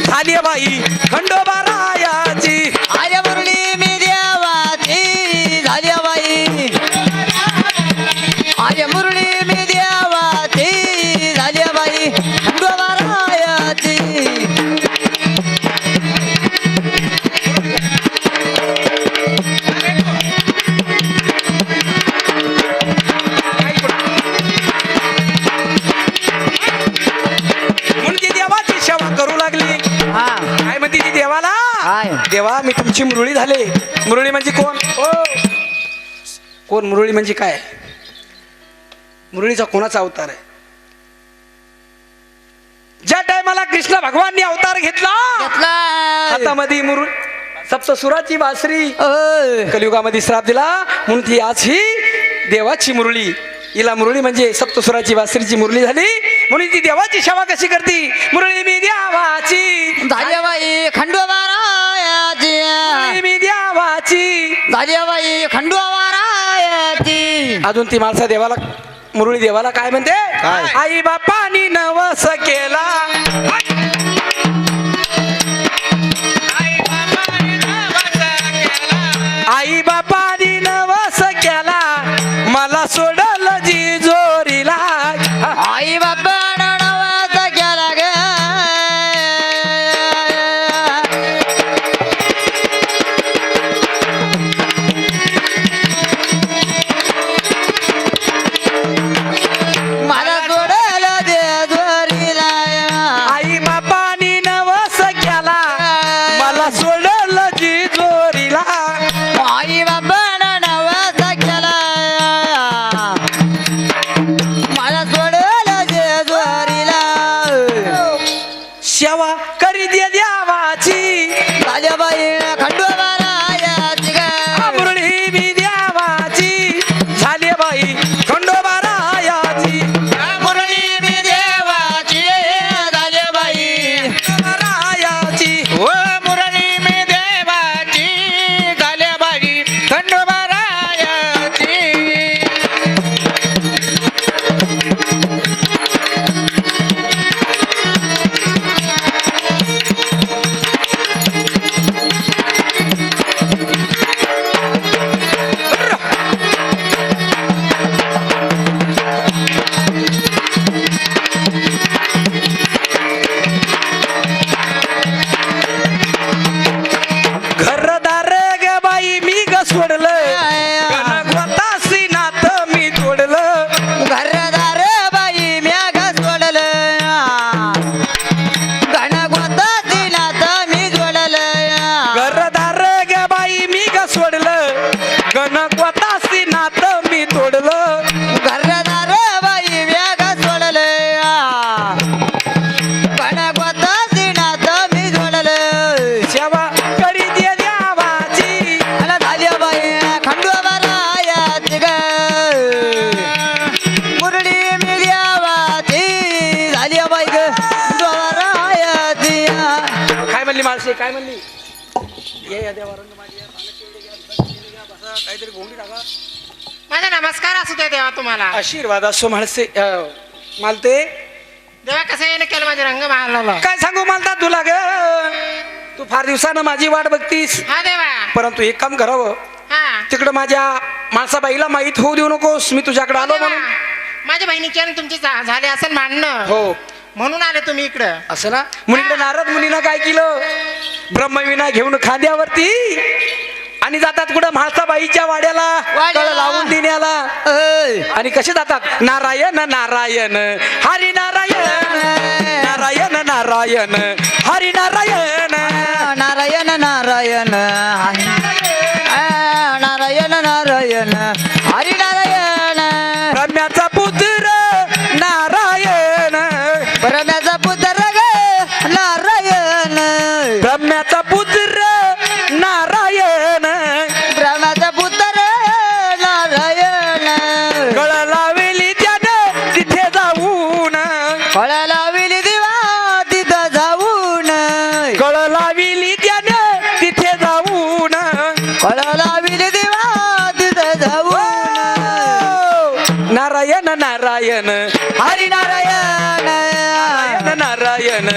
Speaker 1: झाली बाई खंडोबा रायाची.
Speaker 6: आर्य मुरली मी देवाची झाली बाई, आर्य मुरली मी देवाची झाली बाई खंडोबारायाची.
Speaker 1: म्हणून ती देवाची सेवा करू लागली.
Speaker 6: हा
Speaker 1: काय म्हणते ती देवाला,
Speaker 6: काय
Speaker 1: देवा मी तुमची मुरळी झाले. मुरळी म्हणजे कोण, ओ कोण, मुरळी म्हणजे काय, मुरळीचा कोणाचा अवतार आहे. ज्या टायमाला कृष्ण भगवाननी अवतार घेतला,
Speaker 6: घेतला
Speaker 1: हातामध्ये मुरुळ सप्तसुराची बासरी,
Speaker 6: ओय.
Speaker 1: कलियुगामध्ये श्राप दिला. म्हणून ती आज ही देवाची मुरळी, हिला मुरळी म्हणजे सप्तसुराची बासरीची मुरळी झाली. म्हणून ती देवाची सेवा कशी करती, मुरळी मी देवाची
Speaker 6: झाली बाई खंडोबारायाची,
Speaker 1: मुरळी मी देवाची.
Speaker 6: झाली बाई खंडोबारायाची.
Speaker 1: अजून ती माणसा देवाला, मुरळी देवाला काय म्हणते, आई बापानी नवस केला, आई बापानी नवस केला, मला सोडल जिजोरीला.
Speaker 6: आई बाबा नवस केला ग, मला सोडल दे जोरीला.
Speaker 1: आई बापानी नवस केला, मला सोडल जिजोरीला.
Speaker 6: आई बाबा नवस केला,
Speaker 1: सोडलं
Speaker 6: घरदार बाई व्याग सोडले कणकोत सिनात मी जोडलं
Speaker 1: सेवा करी दे देवाची
Speaker 6: मला झाल्या बाई खंडोबारायाची ग मुरली मी देवाची झाल्या बाई ग खंडोबारायाची
Speaker 1: काय म्हणली माणसे काय म्हणली ये या देवा रंग माझी काहीतरी घोंगडी टाका
Speaker 4: माझा नमस्कार असू द्या देवा तुम्हाला.
Speaker 1: आशीर्वाद असो माणसे मालते
Speaker 4: देवा कसं येणं केलं माझे रंग मारला.
Speaker 1: काय सांगू मालता तुला ग तू फार दिवसानं माझी वाट बघतीस
Speaker 4: हा देवा.
Speaker 1: परंतु एक काम करावं
Speaker 4: हा
Speaker 1: तिकडं माझ्या माणसाबाईला माहित होऊ देऊ नकोस मी तुझ्याकडे आलो
Speaker 4: देवा,
Speaker 1: म्हणून
Speaker 4: माझ्या बहिणीचे आणि तुमचे झाले असेल मांडणं
Speaker 1: हो
Speaker 4: म्हणून आले तुम्ही इकडं.
Speaker 1: असं ना मुलीकडे नारद मुनीनं काय केलं ब्रह्मविना घेऊन खांद्यावरती आणि जातात कुठं म्हाळसाबाईच्या वाड्याला कळ लावून देण्याला आणि कसे जातात नारायण नारायण हरी नारायण नारायण नारायण हरी नारायण
Speaker 6: नारायण नारायण नारायण नारायण हरी नारायण
Speaker 1: ब्रह्म्याचा पुत्र नारायण
Speaker 6: परम्याचा पुत्र ग नारायण
Speaker 1: ब्रह्म्याचा पुत्र नारायण
Speaker 6: ब्रह्माचा पुत्र नारायण
Speaker 1: गळ लावेली त्यानं तिथे जाऊन
Speaker 6: फळा लाविली दिवा तिथं जाऊन
Speaker 1: गळ लाविली त्यानं तिथे जाऊन
Speaker 6: फळा लाविली दिवा तिथं जाऊन
Speaker 1: नारायण नारायण
Speaker 6: हरी नारायण
Speaker 1: नारायण नारायण